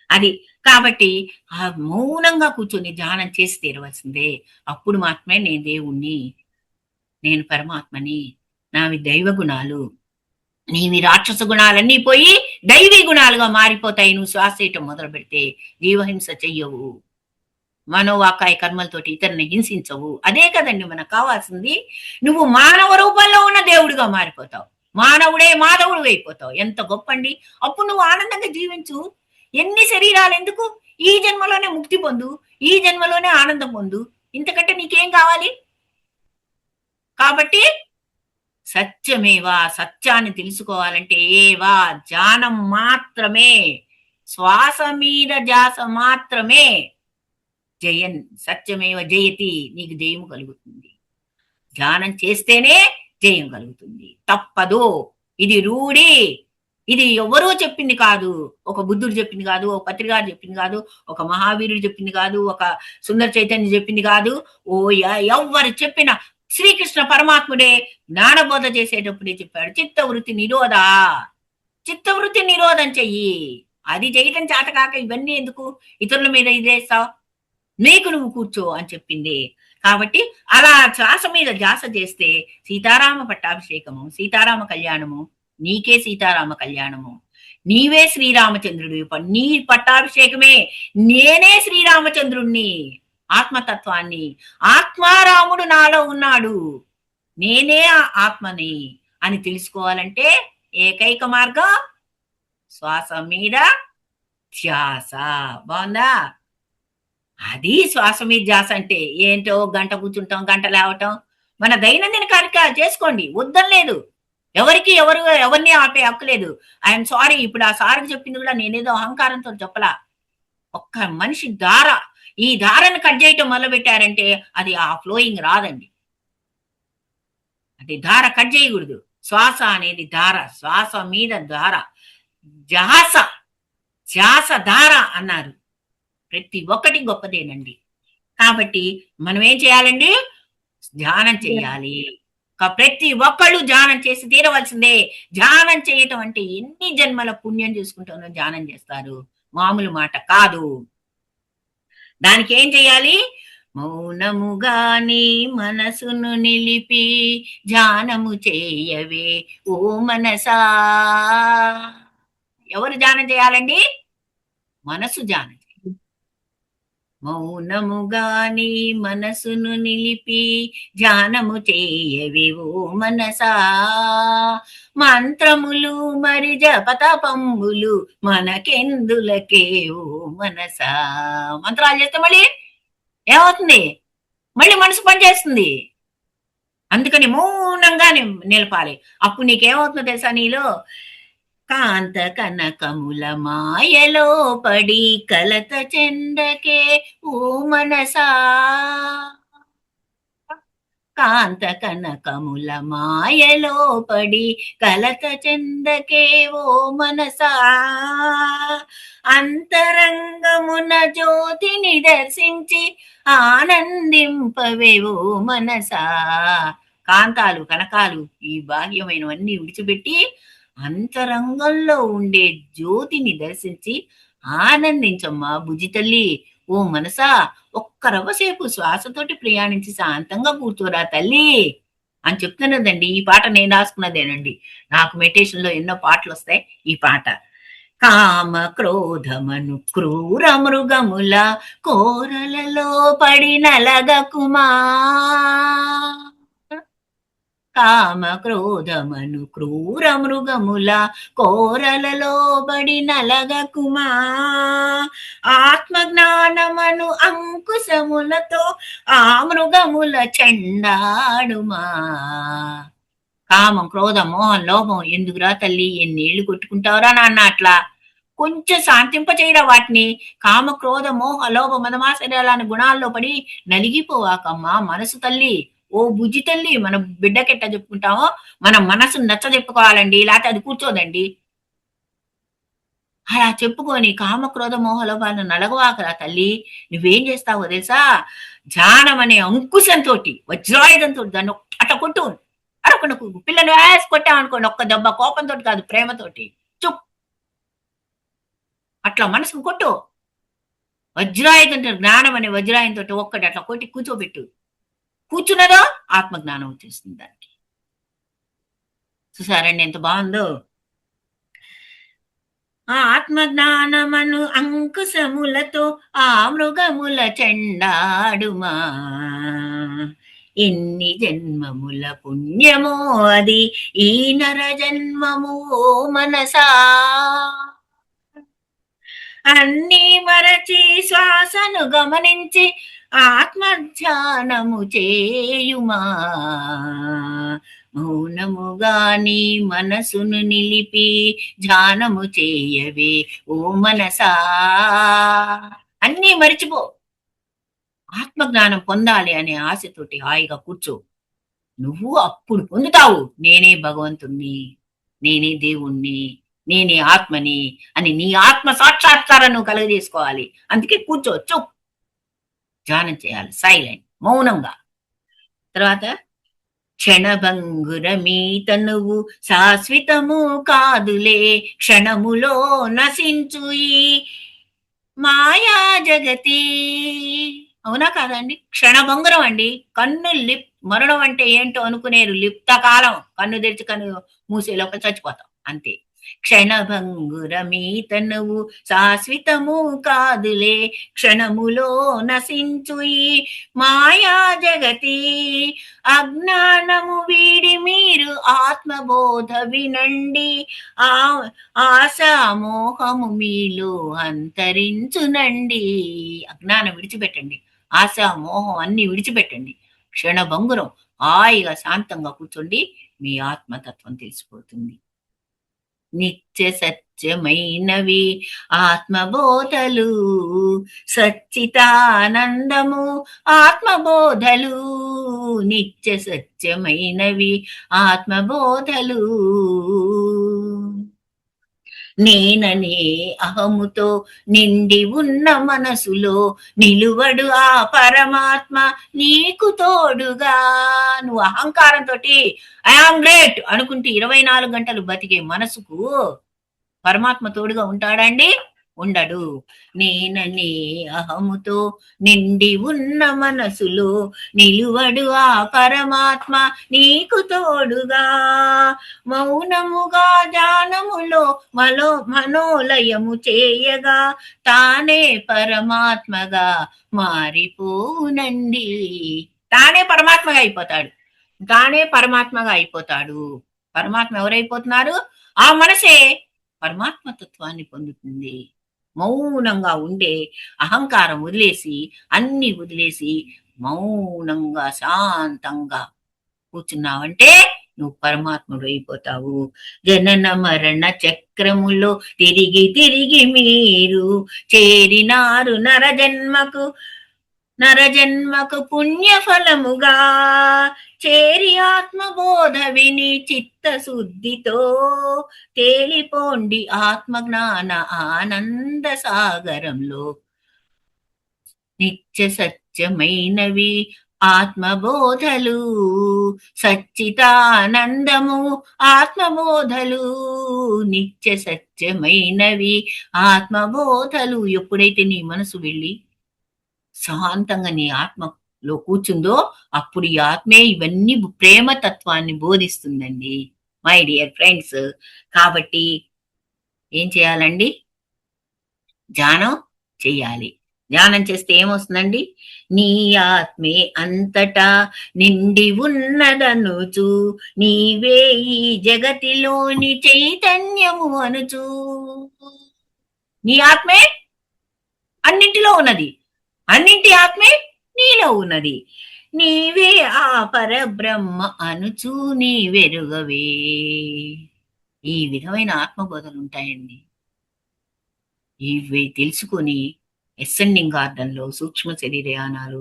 అది కాబట్టి ఆ మౌనంగా కూర్చొని ధ్యానం చేసి తీరవలసిందే. అప్పుడు మాత్రమే నేను దేవుణ్ణి, నేను పరమాత్మని, నావి దైవ గుణాలు, నీవి రాక్షస గుణాలన్నీ పోయి దైవీ గుణాలుగా మారిపోతాయి. నువ్వు శ్వాస చేయటం మొదలు పెడితే జీవహింస చెయ్యవు, మనోవాకాయ కర్మలతోటి ఇతరుని హింసించవు. అదే కదండి మనకు కావాల్సింది. నువ్వు మానవ రూపంలో ఉన్న దేవుడిగా మారిపోతావు. మానవుడే మాధవుడు అయిపోతావు. ఎంత గొప్ప అండి. అప్పుడు నువ్వు ఆనందంగా జీవించు. ఎన్ని శరీరాలు ఎందుకు? ఈ జన్మలోనే ముక్తి పొందు, ఈ జన్మలోనే ఆనందం పొందు. ఇంతకంటే నీకేం కావాలి? కాబట్టి సత్యమేవా, సత్యాన్ని తెలుసుకోవాలంటే ఏవా ధ్యానం మాత్రమే, శ్వాస మీద ధ్యాస మాత్రమే. జయన్ సత్యమేవ జయతి, నీకు జయము కలుగుతుంది. ధ్యానం చేస్తేనే జయం కలుగుతుంది. తప్పదు. ఇది రూఢి. ఇది ఎవరో చెప్పింది కాదు. ఒక బుద్ధుడు చెప్పింది కాదు, ఒక పత్రికారు చెప్పింది కాదు, ఒక మహావీరుడు చెప్పింది కాదు, ఒక సుందర చైతన్య చెప్పింది కాదు. ఎవ్వరు చెప్పిన శ్రీకృష్ణ పరమాత్ముడే జ్ఞానబోధ చేసేటప్పుడే చెప్పాడు, చిత్తవృత్తి నిరోధం చెయ్యి. అది చేయటం చేతకాక ఇవన్నీ ఎందుకు? ఇతరుల మీద ఇదేస్తావు, నీకు నువ్వు కూర్చో అని చెప్పింది. కాబట్టి అలా శ్వాస మీద ధ్యాస చేస్తే సీతారామ పట్టాభిషేకము, సీతారామ కళ్యాణము, నీకే సీతారామ కళ్యాణము. నీవే శ్రీరామచంద్రుడు. నీ పట్టాభిషేకమే. నేనే శ్రీరామచంద్రుణ్ణి, ఆత్మతత్వాన్ని. ఆత్మారాముడు నాలో ఉన్నాడు, నేనే ఆత్మని అని తెలుసుకోవాలంటే ఏకైక మార్గం శ్వాస మీద ధ్యాస. బాగుందా? అది శ్వాస మీద ధ్యాస అంటే ఏంటో, గంట కూర్చుంటాం, గంట లేవటం. మన దైనందిన కార్యక్రమాలు చేసుకోండి, వద్దలేదు. ఎవరిని ఆపే హక్కు లేదు. I'm sorry. ఇప్పుడు ఆ సార్కి చెప్పింది కూడా నేనేదో అహంకారంతో చెప్పలా. ఒక్క మనిషి ఈ ధారను కట్ చేయటం మొదలు పెట్టారంటే అది ఆ ఫ్లోయింగ్ రాదండి. అది ధార కట్ చేయకూడదు. శ్వాస అనేది ధార, శ్వాస మీద ధార, ధ్యాస ధార అన్నారు. ప్రతి ఒక్కటి గొప్పదేనండి. కాబట్టి మనం ఏం చేయాలండి? ధ్యానం చేయాలి. ప్రతి ఒక్కళ్ళు ధ్యానం చేసి తీరవలసిందే. ధ్యానం చేయటం అంటే ఎన్ని జన్మల పుణ్యం చేసుకుంటానో ధ్యానం చేస్తారు, మామూలు మాట కాదు. దానికి ఏం చేయాలి? మౌనముగాని మనసును నిలిపి ధ్యానము చేయవే ఓ మనసా. ఎవరు ధ్యానం చేయాలండి? మనసు ధ్యానం. మౌనముగాని మనసును నిలిపి ధ్యానము చేయవేవో మనసా, మంత్రములు మరి జపతపంబులు మనకెందులకే ఓ మనసా. మంత్రాలు చేస్తే మళ్ళీ ఏమవుతుంది? మళ్ళీ మనసు పనిచేస్తుంది. అందుకని మౌనంగా నిలపాలి. అప్పుడు నీకేమవుతుందో తెలుసా? నీలో కాంత కనకముల మాయలో పడి కలత చెందకే ఓ మనసా. కాంత కనకముల మాయలో పడి కలత చెందకేవో మనసా, అంతరంగమున జ్యోతిని దర్శించి ఆనందింపవేవో మనసా. కాంతాలు కనకాలు ఈ బాహ్యమైనవన్నీ విడిచిపెట్టి అంతరంగంలో ఉండే జ్యోతిని దర్శించి ఆనందించమ్మా బుజ్జి తల్లి. ఓ మనసా, ఒక్క రవ్వసేపు శ్వాసతోటి ప్రయాణించి శాంతంగా కూర్చోరా తల్లి అని చెప్తున్నదండి. ఈ పాట నేను రాసుకున్నదేనండి. నాకు మెడిటేషన్ లో ఎన్నో పాటలు వస్తాయి. ఈ పాట కామ క్రోధమను క్రూర మృగముల కోరలలో పడిన లగకుమా, కామ క్రోధమను క్రూర మృగముల కోరలలో బడిన లగకుమా, ఆత్మ జ్ఞానమను అంకుశములతో ఆ మృగముల చెండాడుమా. కామం క్రోధం మోహం లోభం ఎందుకురా తల్లి, ఎన్నేళ్లు కొట్టుకుంటావురా నాన్న, అట్లా కొంచెం శాంతింపచేయరా వాటిని. కామ క్రోధ మోహ లోభ మదమాశ్చర్యాలని గుణాల్లో పడి నలిగిపోవాకమ్మా మనసు తల్లి. ఓ బుజ్జి తల్లి, మన బిడ్డకెట్ట చెప్పుకుంటామో మన మనసును నచ్చ చెప్పుకోవాలండి, లేకపోతే అది కూర్చోదండి. అలా చెప్పుకొని కామ క్రోధ మోహ లోభాలను నలగవాకరా తల్లి. నువ్వేం చేస్తావో తెలుసా, ధ్యానం అనే అంకుశంతో వజ్రాయుధంతో దాన్ని అట్లా కొట్టు. అరకుండా పిల్లని వేసి కొట్టామనుకోండి, ఒక్క దెబ్బ కోపంతో కాదు ప్రేమతోటి చుప్ అట్లా మనసుకు కొట్టు. వజ్రాయుధంతో జ్ఞానం అనే వజ్రాయుధంతో ఒక్కటి అట్లా కొట్టి కూర్చోబెట్టు. కూర్చున్నదో ఆత్మజ్ఞానం వచ్చేస్తుంది దానికి. చూసారండి ఎంత బాగుందో. ఆ ఆత్మజ్ఞానమను అంకుశములతో ఆ మృగముల చెండాడుమా, ఎన్ని జన్మముల పుణ్యమో అది ఈ నర జన్మము మనసా, అన్నీ మరచి శ్వాసను గమనించి ఆత్మధ్యానము చేయుమా, మౌనముగా నీ మనసును నిలిపి ధ్యానము చేయవే ఓ మనసా. అన్నీ మరిచిపో, ఆత్మజ్ఞానం పొందాలి అనే ఆశతోటి హాయిగా కూర్చో. నువ్వు అప్పుడు పొందుతావు నేనే భగవంతుణ్ణి, నేనే దేవుణ్ణి, నేనే ఆత్మని అని నీ ఆత్మ సాక్షాత్కారం నువ్వు కలుగజేసుకోవాలి. అందుకే కూర్చోవచ్చు, ధ్యానం చేయాలి సైలెంట్ మౌనంగా. తర్వాత క్షణభంగురమీ తనువు శాశ్వతము కాదులే, క్షణములో నశించు ఈ మాయా జగతి. అవునా కాదండి? క్షణభంగురం అండి. కన్ను మరణం అంటే ఏంటో అనుకునేరు. లిప్త కాలం కన్ను తెరిచి కన్ను మూసే లోపల చచ్చిపోతాం అంతే. క్షణభంగురమీ తనువు శాశ్వతము కాదులే, క్షణములో నశించు ఈ మాయా జగతి, అజ్ఞానము వీడి మీరు ఆత్మబోధ వినండి, ఆ ఆశామోహము మీలో అంతరించునండి. అజ్ఞానం విడిచిపెట్టండి, ఆశ మోహం అన్ని విడిచిపెట్టండి. క్షణభంగురం హాయిగా శాంతంగా కూర్చోండి, మీ ఆత్మతత్వం తెలిసిపోతుంది. నిత్య సత్యమైనవి ఆత్మబోధలు, సచ్చితానందము ఆత్మబోధలు, నిత్య సత్యమైనవి ఆత్మబోధలు. నేననే అహముతో నిండి ఉన్న మనసులో నిలువడు ఆ పరమాత్మ నీకు తోడుగా. నువ్వు అహంకారంతో ఐఆమ్ గ్రేట్ అనుకుంటే 24 గంటలు బతికే మనసుకు పరమాత్మ తోడుగా ఉంటాడండి? ఉండడు. నేననే అహముతో నిండి ఉన్న మనసులో నిలువడు ఆ పరమాత్మ నీకు తోడుగా, మౌనముగా ధ్యానములో మనోలయము చేయగా తానే పరమాత్మగా మారిపోనండి. తానే పరమాత్మగా అయిపోతాడు, తానే పరమాత్మగా అయిపోతాడు. పరమాత్మ ఎవరైపోతున్నారు? ఆ మనసే పరమాత్మ తత్వాన్ని పొందుతుంది. మౌనంగా ఉండే అహంకారం వదిలేసి అన్ని వదిలేసి మౌనంగా శాంతంగా కూర్చున్నావంటే నువ్వు పరమాత్ముడు అయిపోతావు. జనన మరణ చక్రములో తిరిగి తిరిగి మీరు చేరినారు నర జన్మకు, నరజన్మకు పుణ్యఫలముగా చేరి ఆత్మబోధ విని చిత్తశుద్ధితో తేలిపోండి ఆత్మజ్ఞాన ఆనంద సాగరంలో. నిత్య సత్యమైనవి ఆత్మబోధలు, సచ్చితానందము ఆత్మబోధలు, నిత్య సత్యమైనవి ఆత్మబోధలు. ఎప్పుడైతే నీ మనసు వెళ్ళి శాంతంగా నీ ఆత్మలో కూర్చుందో అప్పుడు ఈ ఆత్మే ఇవన్నీ ప్రేమ తత్వాన్ని బోధిస్తుందండి మై డియర్ ఫ్రెండ్స్. కాబట్టి ఏం చేయాలండి? ధ్యానం చెయ్యాలి. ధ్యానం చేస్తే ఏమొస్తుందండి? నీ ఆత్మే అంతటా నిండి ఉన్నదనుచు, నీవే ఈ జగతిలోని చైతన్యము అనుచు. నీ ఆత్మే అన్నింటిలో ఉన్నది, అన్నింటి ఆత్మే నీలో ఉన్నది. నీవే ఆ పరబ్రహ్మ అనుచు నీవెరుగవే. ఈ విధమైన ఆత్మబోధలు ఉంటాయండి. ఇవి తెలుసుకొని ఎసెండింగ్ గార్డెన్ లో సూక్ష్మ శరీరయానాలు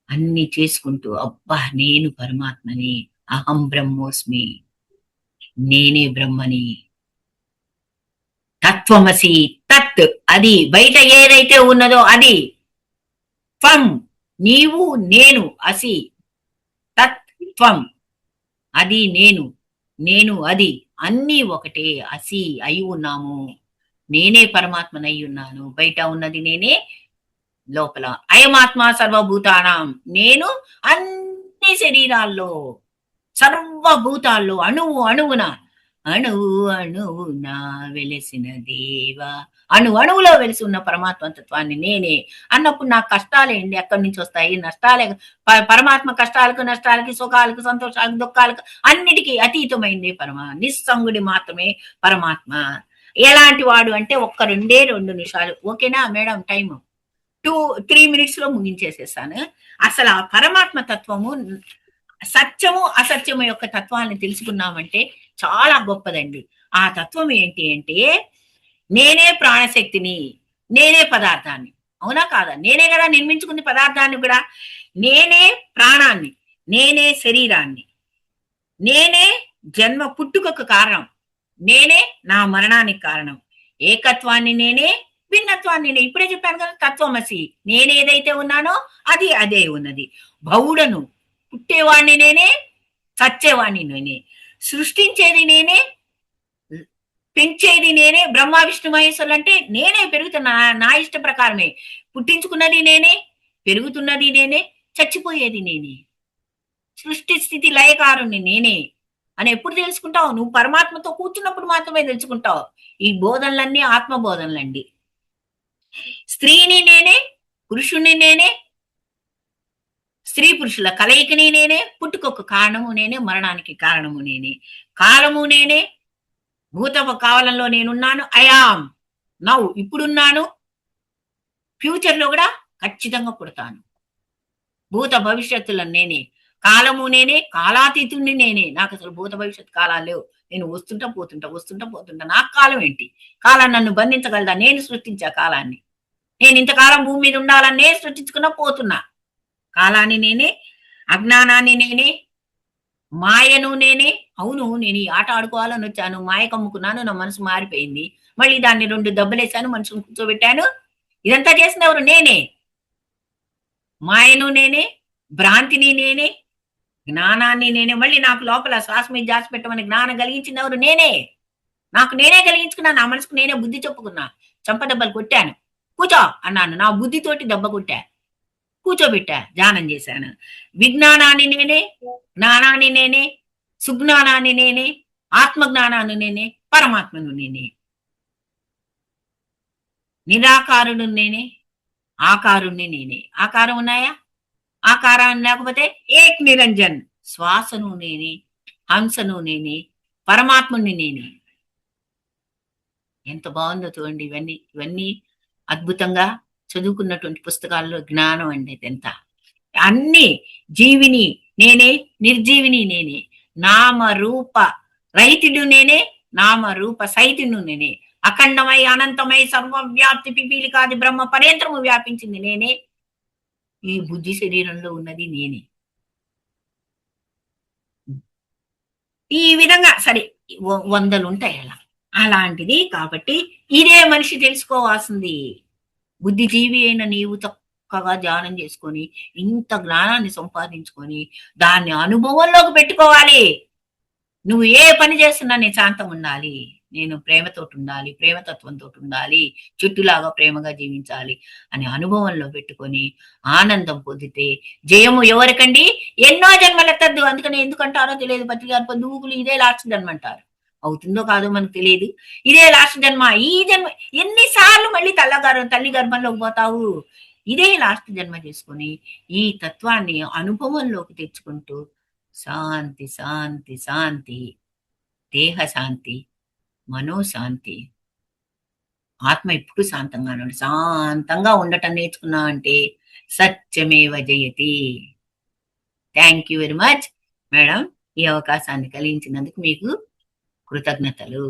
అన్ని చేసుకుంటూ అబ్బా నేను పరమాత్మని, అహం బ్రహ్మోస్మి, నేనే బ్రహ్మని, తత్వమసి, తత్ అది బయట ఏదైతే ఉన్నదో అది, త్వం నీవు, నేను, అసి, తత్ త్వం అది నేను, నేను అది అన్నీ ఒకటే, అసి అయి ఉన్నాము. నేనే పరమాత్మనై ఉన్నాను, బయట ఉన్నది నేనే, లోపల అయమాత్మ సర్వభూతానాం, నేను అన్ని శరీరాల్లో సర్వభూతాల్లో అణువు అణువున, అణువు అణువున వెలిసిన దేవా, అణువులో వెలిసి ఉన్న పరమాత్మ తత్వాన్ని నేనే అన్నప్పుడు నాకు కష్టాలేండి ఎక్కడి నుంచి వస్తాయి? నష్టాలే. పరమాత్మ కష్టాలకు, నష్టాలకి, సుఖాలకు, సంతోషాలకు, దుఃఖాలకు అన్నిటికీ అతీతమైంది నిస్సంగుడి మాత్రమే పరమాత్మ. ఎలాంటి వాడు అంటే ఒక్క 2 నిమిషాలు. ఓకేనా మేడం? టైం 3 minutes లో ముగించేసేసాను. అసలు ఆ పరమాత్మ తత్వము, సత్యము అసత్యము యొక్క తత్వాన్ని తెలుసుకున్నామంటే చాలా గొప్పదండి. ఆ తత్వం ఏంటి అంటే నేనే ప్రాణశక్తిని, నేనే పదార్థాన్ని. అవునా కాదా? నేనే కదా నిర్మించుకుంది పదార్థాన్ని కూడా. నేనే ప్రాణాన్ని, నేనే శరీరాన్ని, నేనే జన్మ పుట్టుకకు కారణం, నేనే నా మరణానికి కారణం. ఏకత్వాన్ని నేనే, భిన్నత్వాన్ని నేనే. ఇప్పుడే చెప్పాను కదా, తత్వమసి, నేనేదైతే ఉన్నానో అది అదే ఉన్నది. బహుడను, పుట్టేవాణ్ణి నేనే, చచ్చేవాణ్ణి నేనే, సృష్టించేది నేనే, పెంచేది నేనే. బ్రహ్మ విష్ణు మహేశ్వరులు అంటే నేనే పెరుగుతున్నా, నా ఇష్ట ప్రకారమే. పుట్టించుకున్నది నేనే, పెరుగుతున్నది నేనే, చచ్చిపోయేది నేనే. సృష్టి స్థితి లయకారుణ్ణి నేనే అని ఎప్పుడు తెలుసుకుంటావు? నువ్వు పరమాత్మతో కూర్చున్నప్పుడు మాత్రమే తెలుసుకుంటావు. ఈ బోధనలన్నీ ఆత్మ బోధనలండి. స్త్రీని నేనే, పురుషుణ్ణి నేనే, స్త్రీ పురుషుల కలయికని నేనే, పుట్టుకొక కారణము నేనే, మరణానికి కారణము నేనే, కాలము నేనే, భూత కాలంలో నేనున్నాను, ఐఆమ్ నౌ ఇప్పుడున్నాను, ఫ్యూచర్ లో కూడా ఖచ్చితంగా పుడతాను. భూత భవిష్యత్తులను నేనే, కాలము నేనే, కాలాతీతుణ్ణి నేనే. నాకు అసలు భూత భవిష్యత్ కాలాలు లేవు. నేను వస్తుంటా పోతుంటా. నాకు కాలం ఏంటి? కాలాన్ని నన్ను బంధించగలదా? నేను సృష్టించా కాలాన్ని. నేను ఇంతకాలం భూమి మీద ఉండాలని నేను సృష్టించుకున్నా పోతున్నా. కాలాన్ని నేనే, అజ్ఞానాన్ని నేనే, మాయను నేనే. అవును, నేను ఈ ఆట ఆడుకోవాలని వచ్చాను, మాయ కమ్ముకున్నాను, నా మనసు మారిపోయింది. మళ్ళీ దాన్ని 2 దెబ్బలేశాను, మనసును కూర్చోబెట్టాను. ఇదంతా చేసిన ఎవరు? నేనే. మాయను నేనే, భ్రాంతిని నేనే, జ్ఞానాన్ని నేనే. మళ్ళీ నాకు లోపల శ్వాస మీద జాసి పెట్టమని జ్ఞానం కలిగించింది ఎవరు? నేనే. నాకు నేనే కలిగించుకున్నా, నా మనసుకు నేనే బుద్ధి చెప్పుకున్నా. చంప దెబ్బలు కొట్టాను, కూర్చో అన్నాను, నా బుద్ధితోటి దెబ్బ కొట్టా, కూర్చోబెట్టా, ధ్యానం చేశాను. విజ్ఞానాన్ని నేనే, జ్ఞానాన్ని నేనే, సుజ్ఞానాన్ని నేనే, ఆత్మజ్ఞానాన్ని నేనే, పరమాత్మను నేనే. నిరాకారుడు నేనే, ఆకారుణ్ణి నేనే. ఆకారం ఉన్నాయా? ఆకారాన్ని లేకపోతే ఏక్ నిరంజన్. శ్వాసను నేనే, హంసను నేనే, పరమాత్ముని నేనే. ఎంత బాగుందో చూడండి. ఇవన్నీ అద్భుతంగా చదువుకున్నటువంటి పుస్తకాల్లో జ్ఞానం అండి. ఎంత అన్ని జీవిని నేనే, నిర్జీవిని నేనే, నామ రూప రహితుడు నేనే, నామ రూప సహితుడు నేనే, అఖండమై అనంతమై సర్వవ్యాప్తి పిపీలికాది బ్రహ్మ పర్యంతరము వ్యాపించింది నేనే. ఈ బుద్ధి శరీరంలో ఉన్నది నేనే. ఈ విధంగా సరే వందలు ఉంటాయి అలా. అలాంటిది కాబట్టి ఇదే మనిషి తెలుసుకోవాల్సింది. బుద్ధిజీవి అయిన నీవు చక్కగా ధ్యానం చేసుకొని ఇంత జ్ఞానాన్ని సంపాదించుకొని దాన్ని అనుభవంలోకి పెట్టుకోవాలి. నువ్వు ఏ పని చేస్తున్నా నేను శాంతం ఉండాలి, నేను ప్రేమతోటి ఉండాలి, ప్రేమతత్వంతో ఉండాలి, చెట్టులాగా ప్రేమగా జీవించాలి అని అనుభవంలో పెట్టుకొని ఆనందం పొందితే జయము ఎవరికండి? ఎన్నో జన్మలెత్తద్దు. అందుకని ఎందుకంటారో తెలియదు. పత్రికారు పొద్దుగులు ఇదే లాస్ట్ జన్మ అంటారు. అవుతుందో కాదో మనకు తెలియదు. ఇదే లాస్ట్ జన్మ. ఈ జన్మ ఎన్నిసార్లు మళ్ళీ తల్లి గర్భంలోకి పోతావు? ఇదే లాస్ట్ జన్మ చేసుకొని ఈ తత్వాన్ని అనుభవంలోకి తెచ్చుకుంటూ శాంతి శాంతి శాంతి, దేహ శాంతి, మనోశాంతి, ఆత్మ ఎప్పుడు శాంతంగా ఉన్నాడు. శాంతంగా ఉండటం నేర్చుకున్నా అంటే సత్యమేవ జయతి. Thank you very much madam. ఈ అవకాశాన్ని కలిగించినందుకు మీకు కృతజ్ఞతలు.